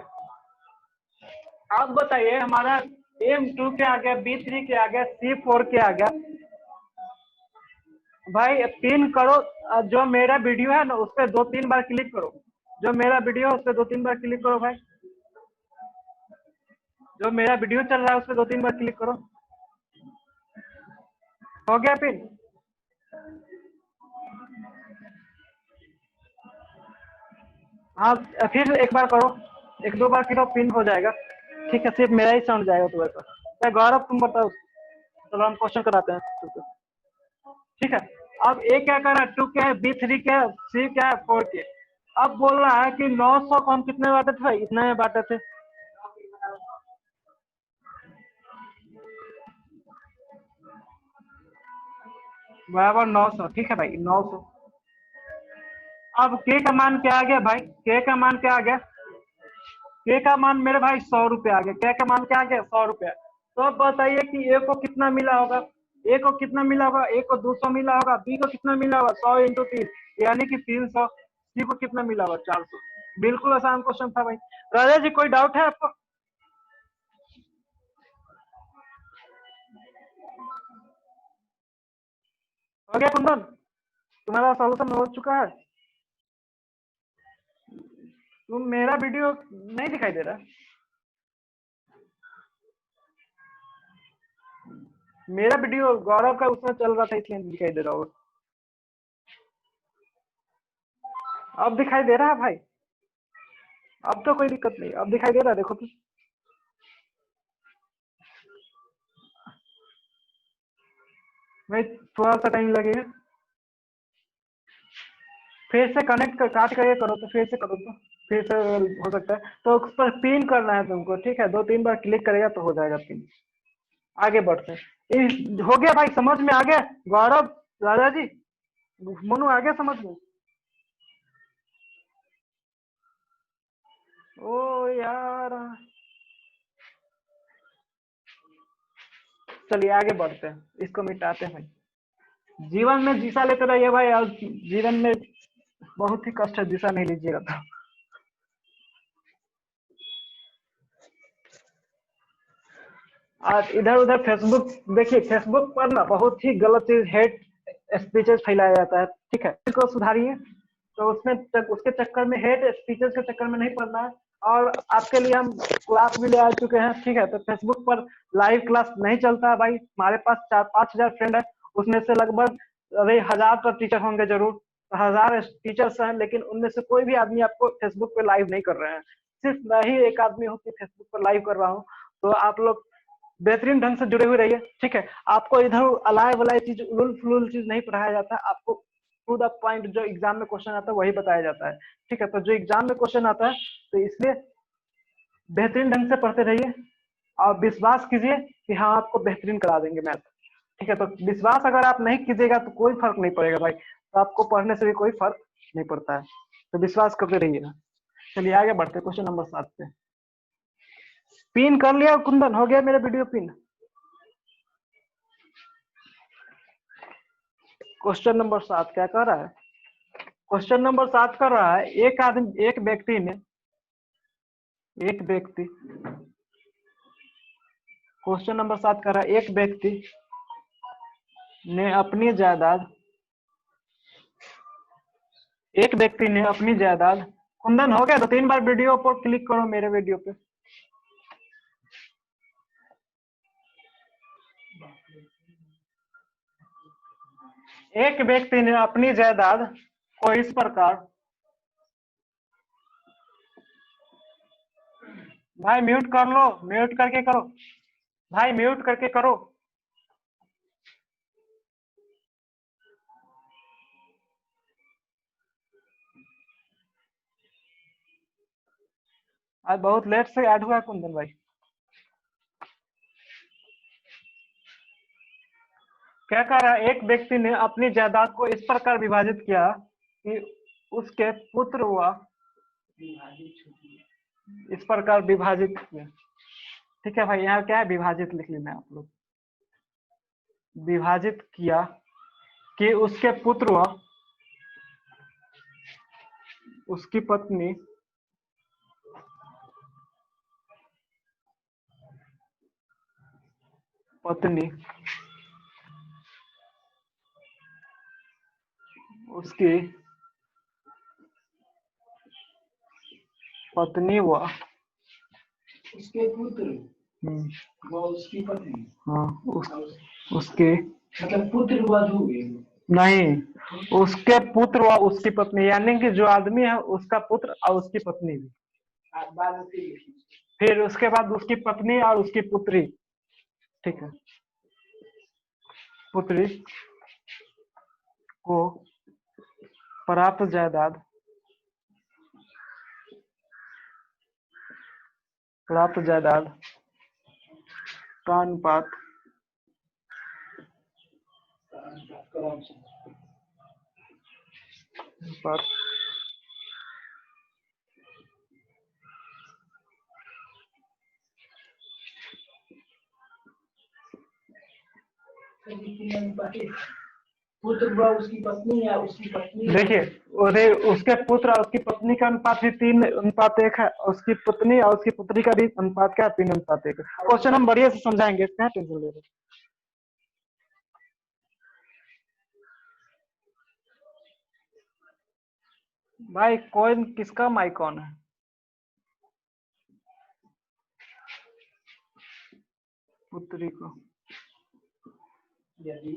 आप बताइए, हमारा M2 के आ गया, B3 के आ गया, C4 के आ गया। भाई पिन करो, जो मेरा वीडियो है ना उस पर 2-3 बार क्लिक करो। जो मेरा वीडियो है उस पर 2-3 बार क्लिक करो भाई। जो मेरा वीडियो चल रहा है उस पर 2-3 बार क्लिक करो। हो गया पिन? हाँ, फिर एक बार करो, 1-2 बार करो, पिन हो जाएगा। ठीक है, सिर्फ मेरा ही साउंड जाएगा तुम्हारे पास। क्या गौरव तुम बताओ? चलो हम क्वेश्चन कराते हैं। ठीक है, अब ए क्या कर रहा है? 2 क्या है, B3 क्या है, C क्या है, 4 के। अब बोल रहा है कि 900 को हम कितने बांटे थे भाई? इतने में बांटे थे। बराबर 900। ठीक है भाई, 900। अब के का मान क्या आ गया भाई? के का मान क्या आ गया? के का मान मेरे भाई 100 रुपये आ गया। के का मान क्या आ गया? 100 रुपया। तो अब बताइए कि ए को कितना मिला होगा? ए को कितना मिला होगा? ए को 200 मिला होगा। बी को कितना मिला होगा? 100 × 3 यानी कि 300। सी को कितना मिला होगा? 400। बिल्कुल आसान क्वेश्चन था भाई। राजा जी कोई डाउट है आपको? हो गया कुंदन? तुम्हारा सॉल्यूशन हो चुका है? तुम मेरा वीडियो नहीं दिखाई दे रहा? मेरा वीडियो गौरव का उसमें चल रहा था इसलिए नहीं दिखाई दे रहा होगा। अब दिखाई दे रहा है भाई? अब तो कोई दिक्कत नहीं, अब दिखाई दे रहा है, देखो तो। भाई थोड़ा सा टाइम लगेगा, फिर से कनेक्ट कर, काट कर ये करो तो फिर से करो तो फिर से हो सकता है। तो उस पर पिन करना है तुमको, ठीक है? 2-3 बार क्लिक करेगा तो हो जाएगा पिन। आगे बढ़ते हैं। हो गया भाई, समझ में आ गया? गौरव, राजा जी, मनु आ गया समझ में? ओ यार, चलिए आगे बढ़ते हैं, इसको मिटाते हैं भाई। जीवन में दिशा लेते रहिए भाई, और जीवन में बहुत ही कष्ट है, दिशा नहीं लीजिएगा तो। आज इधर उधर फेसबुक देखिए, फेसबुक पर ना बहुत ही गलत चीज, हेट स्पीचेस फैलाया जाता है, ठीक है? इसको सुधारिए। तो उसके चक्कर में, हेट स्पीचेस के चक्कर में नहीं पड़ना है। और आपके लिए हम क्लास भी ले आ चुके हैं, ठीक है? तो फेसबुक पर लाइव क्लास नहीं चलता है भाई। हमारे पास 4-5 हजार फ्रेंड है, उसमें से लगभग अरे 1000 तो टीचर होंगे जरूर। 1000 टीचर्स हैं, लेकिन उनमें से कोई भी आदमी आपको फेसबुक पे लाइव नहीं कर रहे हैं। सिर्फ मैं ही एक आदमी हूँ कि फेसबुक पर लाइव कर रहा हूँ। तो आप लोग बेहतरीन ढंग से जुड़े हुए रहिए, ठीक है? आपको इधर अलाय वलाय चीज, उलूल फुलूल चीज नहीं पढ़ाया जाता है आपको। टू द पॉइंट जो एग्जाम में क्वेश्चन आता है वही बताया जाता है, ठीक है? तो जो एग्जाम में क्वेश्चन आता है, तो इसलिए बेहतरीन ढंग से पढ़ते रहिए और विश्वास कीजिए कि हाँ, आपको बेहतरीन करा देंगे मैथ, ठीक है? तो विश्वास अगर आप नहीं कीजिएगा तो कोई फर्क नहीं पड़ेगा भाई, तो आपको पढ़ने से भी कोई फर्क नहीं पड़ता है। तो विश्वास करते रहिएगा। चलिए आगे बढ़ते, क्वेश्चन नंबर 7 पे। पिन कर लिया कुंदन? हो गया मेरा वीडियो पिन? क्वेश्चन नंबर 7 क्या कर रहा है? क्वेश्चन नंबर 7 कर रहा है, एक व्यक्ति, क्वेश्चन नंबर 7 कर रहा है, एक व्यक्ति ने अपनी जायदाद, एक व्यक्ति ने अपनी जायदाद, कुंदन हो गया? तो 3 बार वीडियो पर क्लिक करो, मेरे वीडियो पे। एक व्यक्ति ने अपनी जायदाद को इस प्रकार, भाई म्यूट कर लो, म्यूट करके करो भाई, म्यूट करके करो। आज बहुत लेट से ऐड हुआ है कुंदन भाई। क्या कह रहा है? एक व्यक्ति ने अपनी जायदाद को इस प्रकार विभाजित किया कि उसके पुत्र व, इस प्रकार विभाजित किया, ठीक है भाई? यहाँ क्या है, विभाजित लिख लेना आप लोग। विभाजित किया कि उसके पुत्र व उसकी पत्नी पत्नी उसकी पत्नी व उसके पुत्र हम्म, व उसकी पत्नी, हाँ, उसके मतलब पुत्र वधू। नहीं, उसके पुत्र व उसकी पत्नी, यानी कि जो आदमी है उसका पुत्र और उसकी पत्नी भी। बाद में फिर फिर उसके बाद उसकी पत्नी और उसकी पुत्री, ठीक है? पुत्री को प्राप्त जायदाद, प्राप्त जायदाद का अनुपात अनुपात पुत्र व उसकी पत्नी या उसकी पत्नी, देखिए, उसके पुत्र और उसकी पत्नी का अनुपात भी 3:1 है, उसकी पत्नी और उसकी पुत्री का भी अनुपात क्या है? 3:1 है। क्वेश्चन हम बढ़िया से समझाएंगे, क्या टेंशन ले रहे? भाई कौन, किसका माइक ऑन है? पुत्री को यदि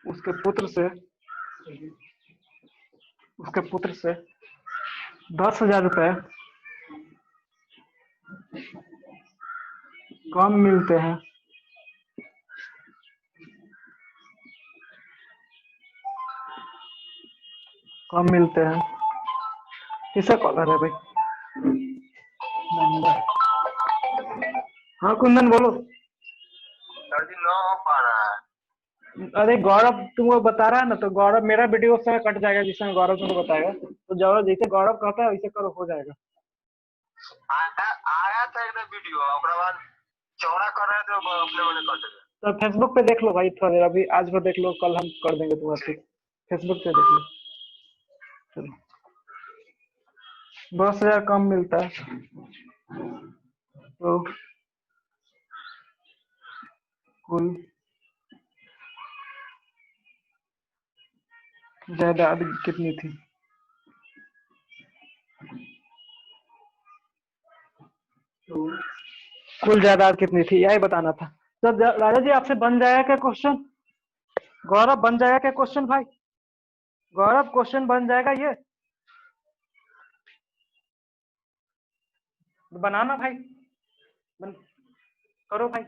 उसके पुत्र से 10,000 रुपए कम मिलते हैं किसे कॉलर है भाई? हाँ कुंदन बोलो। सर जी नो हो पा रहा है। अरे गौरव तुमको बता रहा है ना, तो गौरव मेरा वीडियो से कट जाएगा जिसमें गौरव तुमको बताएगा, तो जरूर जैसे गौरव कहता है वैसे करो, हो जाएगा। आया था एक वीडियो, ओकरा बाद चौड़ा कर रहे थे अपने मने कट गया। तो फेसबुक पे देख लो भाई, थोड़ा देर अभी आज भर देख लो, कल हम कर देंगे तुम्हारा ठीक। फेसबुक पे देख लो। चलो 10,000 कम मिलता है तो कुल जायदाद कितनी थी? कुल जायदाद कितनी थी यही बताना था। तो राजा जी आपसे बन जाएगा क्या क्वेश्चन? गौरव बन जाएगा क्या क्वेश्चन भाई? गौरव क्वेश्चन बन जाएगा ये? बनाना भाई, करो भाई।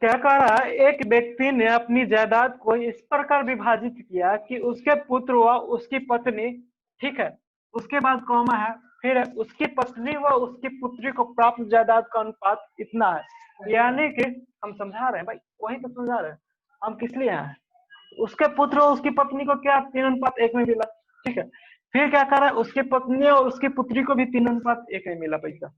क्या कह रहा है, एक व्यक्ति ने अपनी जायदाद को इस प्रकार विभाजित किया कि उसके पुत्र व उसकी पत्नी, ठीक है, उसके बाद कॉमा है, फिर उसकी पत्नी व उसकी पुत्री को प्राप्त जायदाद का अनुपात इतना है। यानी कि हम समझा रहे हैं भाई, वही तो समझा रहे हैं हम, किस लिए हैं। उसके पुत्र और उसकी पत्नी को क्या 3:1 में मिला, ठीक है। फिर क्या कर रहा है, उसकी पत्नी और उसकी पुत्री को भी 3:1 में मिला पैसा,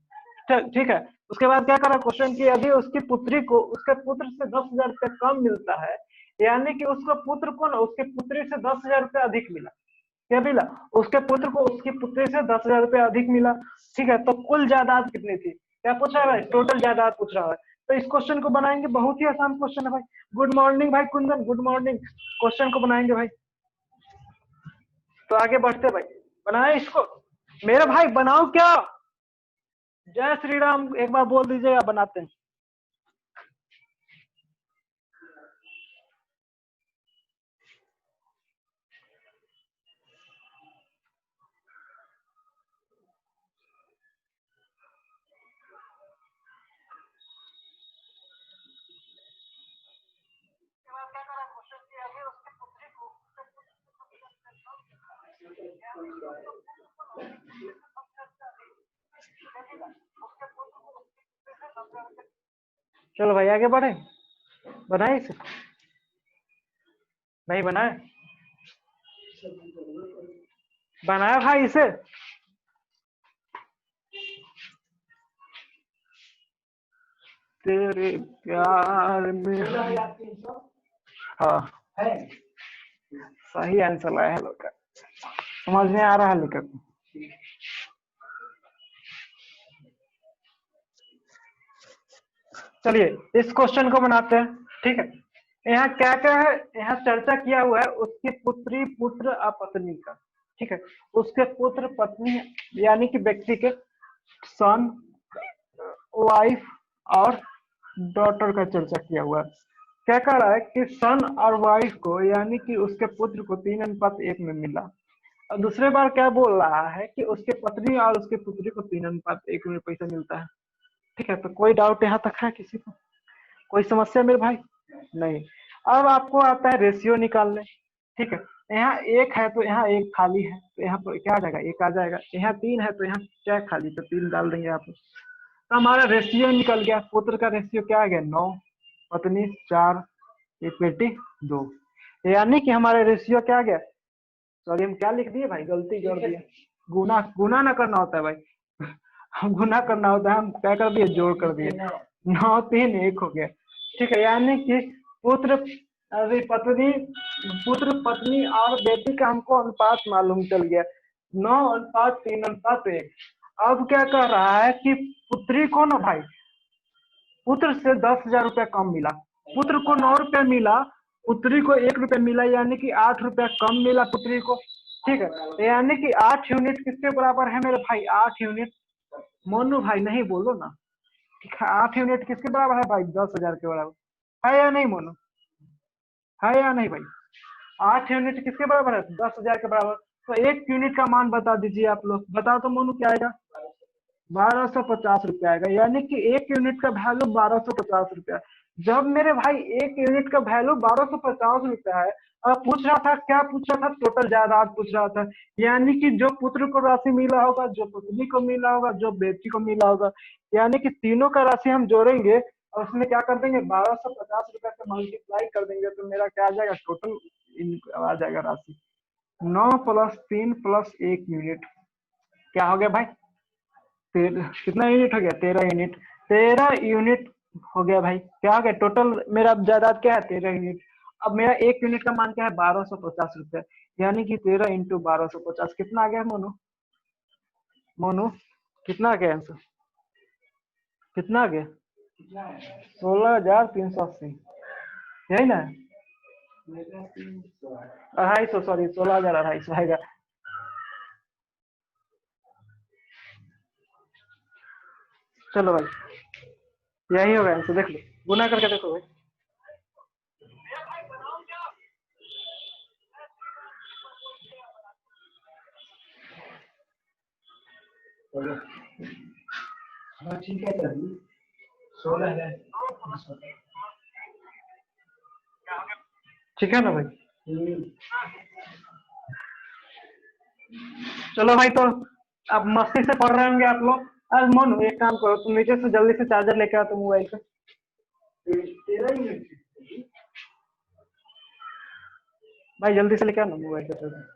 ठीक है। उसके बाद क्या करा क्वेश्चन की, यदि उसकी पुत्री को उसके पुत्र से 10,000 रुपये कम मिलता है, यानी कि उसका पुत्र को ना उसके पुत्री से 10,000 रुपये अधिक मिला। क्या मिला? उसके पुत्र को उसकी पुत्री से 10,000 रुपये अधिक मिला, ठीक है। तो कुल जायदाद कितनी थी? क्या पूछ रहा है भाई? टोटल जायदाद पूछ रहा है। तो इस क्वेश्चन को बनाएंगे, बहुत ही आसान क्वेश्चन है भाई। गुड मॉर्निंग भाई कुंदन, गुड मॉर्निंग। क्वेश्चन को बनाएंगे भाई, तो आगे बढ़ते भाई। बनाए इसको मेरे भाई, बनाओ क्या? जय श्री राम एक बार बोल दीजिएगा, बनाते हैं। चलो भाई आगे बढ़े। बनाए इसे नहीं बनाए? बनाया भाई इसे? तेरे प्यार में हाँ सही आंसर लाया है लोग, समझ में आ रहा है लेकर। चलिए इस क्वेश्चन को बनाते हैं, ठीक है। यहाँ क्या क्या है, यहाँ चर्चा किया हुआ है उसकी पुत्री पुत्र और पत्नी का, ठीक है। उसके पुत्र पत्नी यानी कि व्यक्ति के सन, वाइफ और डॉटर का चर्चा किया हुआ है। क्या कह रहा है कि सन और वाइफ को यानी कि उसके पुत्र को 3:1 में मिला, और दूसरे बार क्या बोल रहा है कि उसके पत्नी और उसके पुत्री को 3:1 में पैसा मिलता है, ठीक है। तो कोई डाउट यहाँ तक है किसी को? कोई समस्या मेरे भाई? नहीं। अब आपको आता है रेशियो निकालने, ठीक है। यहाँ 1 है तो यहाँ 1 खाली है, तो यहाँ पर क्या आ जाएगा? 1 आ जाएगा। यहाँ 3 है तो यहाँ क्या खाली, तो 3 डाल देंगे आप। तो हमारा रेशियो निकल गया। पुत्र का रेशियो क्या आ गया? 9, पत्नी 4, एक बेटी 2, यानी कि हमारा रेशियो क्या आ गया? सॉरी हम क्या लिख दिए भाई, गलती कर दिए। गुना गुना ना करना होता है भाई, हम गुना करना होता है, हम क्या कर दिए? जोड़ कर दिए। 9, 3, 1 हो गया, ठीक है। यानी कि पुत्र पत्नी और बेटी का हमको अनुपात मालूम चल गया, 9:3:1। अब क्या कर रहा है कि पुत्री को ना भाई, पुत्र से 10,000 रुपया कम मिला। पुत्र को 9 रुपया मिला, पुत्री को 1 रुपया मिला, यानी कि 8 रुपया कम मिला पुत्री को, ठीक है, यानी कि 8 यूनिट किसके बराबर है मेरे भाई? 8 यूनिट, मोनू भाई नहीं बोलो ना, ठीक है, 8 यूनिट किसके बराबर है भाई? 10,000 के बराबर है या नहीं मोनू? है या नहीं भाई? 8 यूनिट किसके बराबर है? 10,000 के बराबर। तो 1 यूनिट का मान बता दीजिए आप लोग, बताओ तो मोनू क्या आएगा? 1250 रुपया आएगा, यानी कि 1 यूनिट का वैल्यू 1250 रुपया। जब मेरे भाई 1 यूनिट का वैल्यू 1250 रुपया है, और पूछ रहा था, क्या पूछ रहा था? टोटल जायदाद पूछ रहा था, यानी कि जो पुत्र को राशि मिला होगा, जो पुत्री को मिला होगा, जो बेटी को मिला होगा, यानी कि तीनों का राशि हम जोड़ेंगे और उसमें क्या कर देंगे? 1250 रुपया से मल्टीप्लाई कर देंगे, तो मेरा क्या आ जाएगा? टोटल आ जाएगा राशि 9 + 3 + 1 यूनिट। क्या हो गया भाई? कितना यूनिट हो गया? 13 यूनिट। 13 यूनिट हो गया भाई। क्या हो गया? टोटल मेरा जायदाद क्या है? 13 यूनिट। अब मेरा 1 यूनिट का मान क्या है? 1250 रुपये, यानी कि 13 × 1250 कितना आ गया मोनू? मोनू कितना आ गया आंसर? कितना आ गया? 16,380, यही ना? 250, सॉरी 16,250 आएगा। चलो भाई, यही होगा आंसर, देख लो, गुना करके देखो भाई। हाँ ठीक है, 16,000, ठीक है ना भाई? चलो भाई, तो अब मस्ती से पढ़ रहे होंगे आप लोग। आज मोनू एक काम करो, तुम नीचे से जल्दी से चार्जर लेके आओ तो मोबाइल का। भाई जल्दी से लेके आओ ना मोबाइल का चार्जर।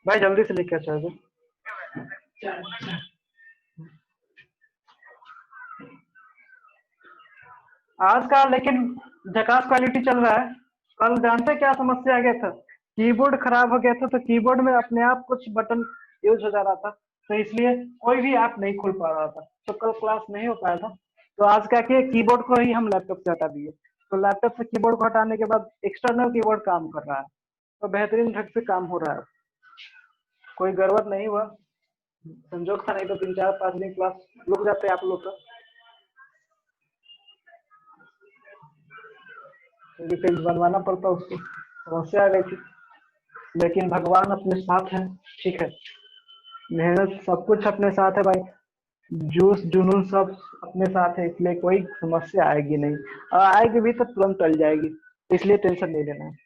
भाई जल्दी से लेके आओ चार्जर। आज का लेकिन झकास क्वालिटी चल रहा है। कल जानते क्या समस्या आ गया था? कीबोर्ड खराब हो गया था, तो कीबोर्ड में अपने आप कुछ बटन यूज हो जा रहा था, तो इसलिए कोई भी ऐप नहीं खुल पा रहा था, तो कल क्लास नहीं हो पाया था। तो आज क्या किए, कीबोर्ड को ही हम लैपटॉप से हटा दिए। तो लैपटॉप से कीबोर्ड को हटाने के बाद एक्सटर्नल कीबोर्ड काम कर रहा है, तो बेहतरीन ढंग से काम हो रहा है, कोई गड़बड़ नहीं हुआ। संजोग था, नहीं तो 3, 4, 5 दिन क्लास रुक जाते आप लोग का, क्योंकि पेज बनवाना पड़ता, उसको समस्या आ गई थी। लेकिन भगवान अपने साथ है, ठीक है, मेहनत सब कुछ अपने साथ है भाई, जूस जुनून सब अपने साथ है, इसलिए कोई समस्या आएगी नहीं, और आएगी भी तो तुरंत टल जाएगी, इसलिए टेंशन नहीं लेना है।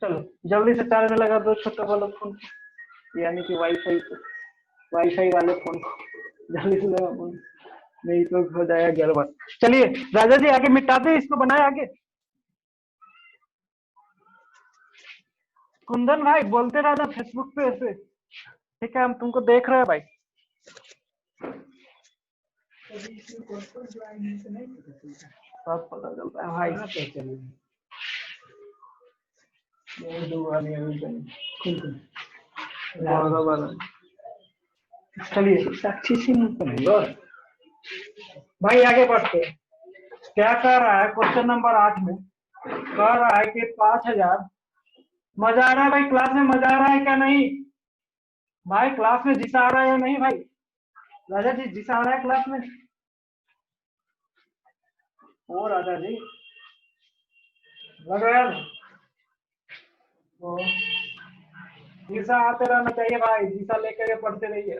चलो जल्दी से चार्ज में लगा दो छोटा वाला फोन, यानी कि वाईफाई वाले फोन को जल्दी से लगा दो, नहीं तो हो जाएगा गड़बड़। चलिए राजा जी आगे मिटाते इसको, बनाए आगे। कुंदन भाई बोलते रहना फेसबुक पे ऐसे, ठीक है, हम तुमको देख रहे हैं भाई। सब पता चलता है भाई। चलिए साक्षी सिंह भाई आगे बढ़ते हैं। क्या कह रहा है क्वेश्चन नंबर 8 में? कह रहा है कि 5,000। मजा आ रहा है भाई क्लास में? मजा आ रहा है क्या नहीं भाई? क्लास में जिसा आ रहा है या नहीं भाई? राजा जी जिसा आ रहा है क्लास में? ओ राजा जी लग रहा है तो जिसा आते रहना चाहिए भाई, जिसा लेकर के पढ़ते रहिए।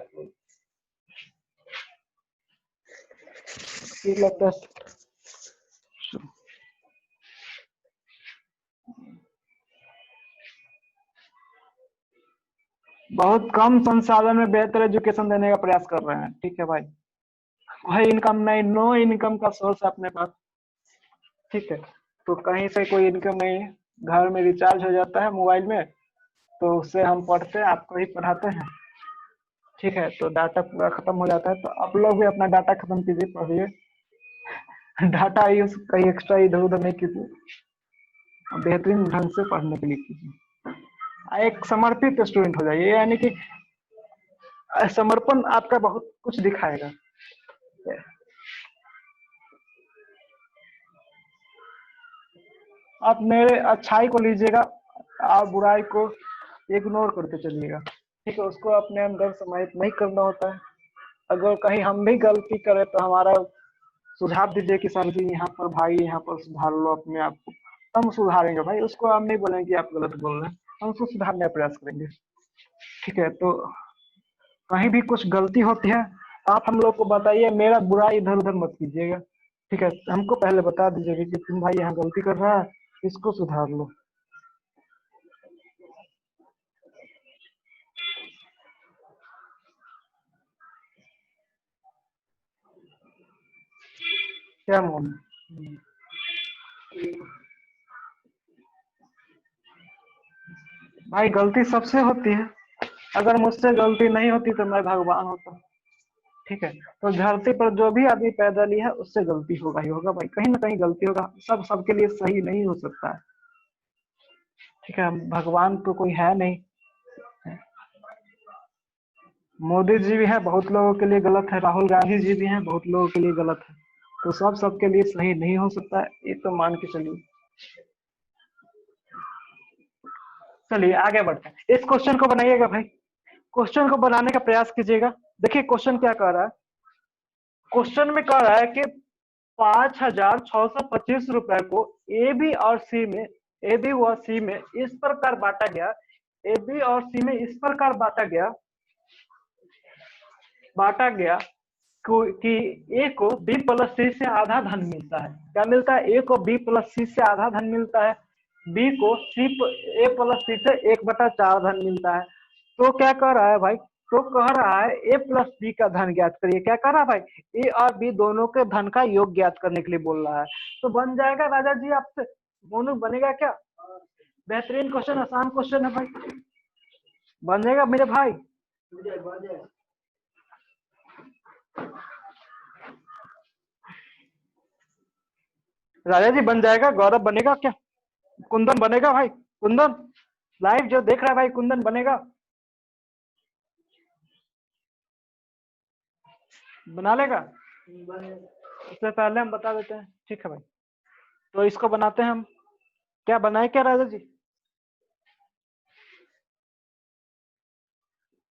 ठीक लगता है। बहुत कम संसाधन में बेहतर एजुकेशन देने का प्रयास कर रहे हैं, ठीक है भाई। कोई इनकम नहीं, नो इनकम का सोर्स है अपने पास, ठीक है, तो कहीं से कोई इनकम नहीं है, घर में रिचार्ज हो जाता है मोबाइल में, तो उससे हम पढ़ते हैं, आपको ही पढ़ाते हैं, ठीक है, तो डाटा पूरा खत्म हो जाता है, तो आप लोग भी अपना डाटा खत्म कीजिए, पढ़िए। डाटा यूज कहीं एक्स्ट्रा इधर उधर नहीं कीजिए, बेहतरीन ढंग से पढ़ने के लिए कीजिए। एक समर्पित स्टूडेंट हो जाइए, यानी कि समर्पण आपका बहुत कुछ दिखाएगा। आप मेरे अच्छाई को लीजिएगा, आप बुराई को इग्नोर करते चलिएगा, ठीक है। उसको अपने अंदर समाहित नहीं करना होता है। अगर कहीं हम भी गलती करें तो हमारा सुझाव दीजिए कि सर जी यहाँ पर भाई यहाँ पर सुधार लो अपने आप को, हम सुधारेंगे भाई। उसको हम नहीं बोलेंगे कि आप गलत बोल रहे हैं, हम उसको सुधारने का प्रयास करेंगे, ठीक है। तो कहीं भी कुछ गलती होती है आप हम लोग को बताइए, मेरा बुरा इधर उधर मत कीजिएगा, ठीक है। हमको पहले बता दीजिएगा कि तुम भाई यहाँ गलती कर रहा है, इसको सुधार लो। क्या मोन भाई, गलती सबसे होती है, अगर मुझसे गलती नहीं होती तो मैं भगवान होता, ठीक है। तो धरती पर जो भी आदमी पैदा लिया है उससे गलती होगा ही होगा भाई, कहीं ना कहीं गलती होगा, सब सबके लिए सही नहीं हो सकता है, ठीक है। भगवान तो कोई है नहीं। मोदी जी भी है, बहुत लोगों के लिए गलत है, राहुल गांधी जी भी हैं, बहुत लोगों के लिए गलत है, तो सब सबके लिए सही नहीं हो सकता है, ये तो मान के चलिए। चलिए आगे बढ़ते हैं, इस क्वेश्चन को बनाइएगा भाई, क्वेश्चन को बनाने का प्रयास कीजिएगा। देखिए क्वेश्चन क्या कह रहा है, क्वेश्चन में कह रहा है कि 5,625 रुपए को ए बी और सी में, ए बी व सी में इस प्रकार बांटा गया, ए बी और सी में इस प्रकार बांटा गया कि ए को बी प्लस सी से आधा धन मिलता है। क्या मिलता है? ए को बी प्लस सी से आधा धन मिलता है, बी को ए प्लस सी से 1/4 धन मिलता है। तो क्या कह रहा है भाई, तो कह रहा है ए प्लस बी का धन ज्ञात करिए। क्या कह रहा है भाई, ए और बी दोनों के धन का योग ज्ञात करने के लिए बोल रहा है। तो बन जाएगा राजा जी आपसे, मोनू बनेगा क्या? बेहतरीन क्वेश्चन, आसान क्वेश्चन है भाई, बन जाएगा मेरे भाई। राजा जी बन जाएगा, गौरव बनेगा क्या, कुंदन बनेगा भाई, कुंदन लाइव जो देख रहा है भाई, कुंदन बनेगा, बना लेगा? इससे पहले हम बता देते हैं, ठीक है भाई। तो इसको बनाते हैं हम, क्या बनाए क्या राजा जी?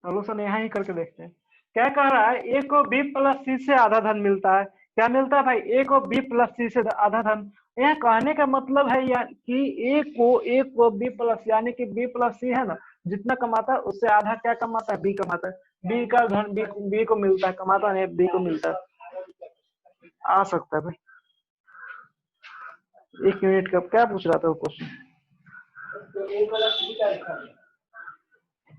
सोल्यूशन यहाँ ही करके देखते हैं। क्या कह रहा है, ए को बी प्लस सी से आधा धन मिलता है। क्या मिलता है भाई? ए को बी प्लस सी से आधा धन। यह कहने का मतलब है कि ए को बी प्लस, यानी कि बी प्लस सी है ना, जितना कमाता है उससे आधा क्या कमाता है? बी कमाता है। बी का धन बी को मिलता है, कमाता नहीं, बी को मिलता है। आ सकता है भाई, एक यूनिट का क्या पूछ रहा था वो क्वेश्चन,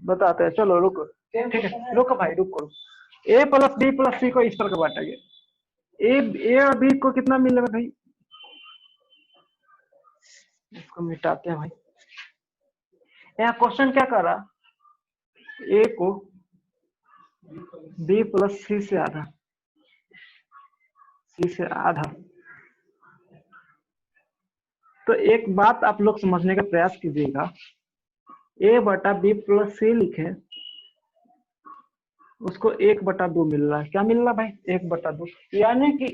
बताते हैं, चलो रुको, ठीक है रुको भाई, रुको। ए प्लस बी प्लस सी को इस तरह बांटा गया, ए और बी को कितना मिलेगा भाई, इसको मिटाते हैं भाई। यहाँ क्वेश्चन क्या कर रहा, ए को बी प्लस सी से आधा, सी से आधा। तो एक बात आप लोग समझने का प्रयास कीजिएगा, ए बटा बी प्लस सी लिखे, उसको 1/2 मिल रहा है। क्या मिल रहा है भाई? 1/2, यानी कि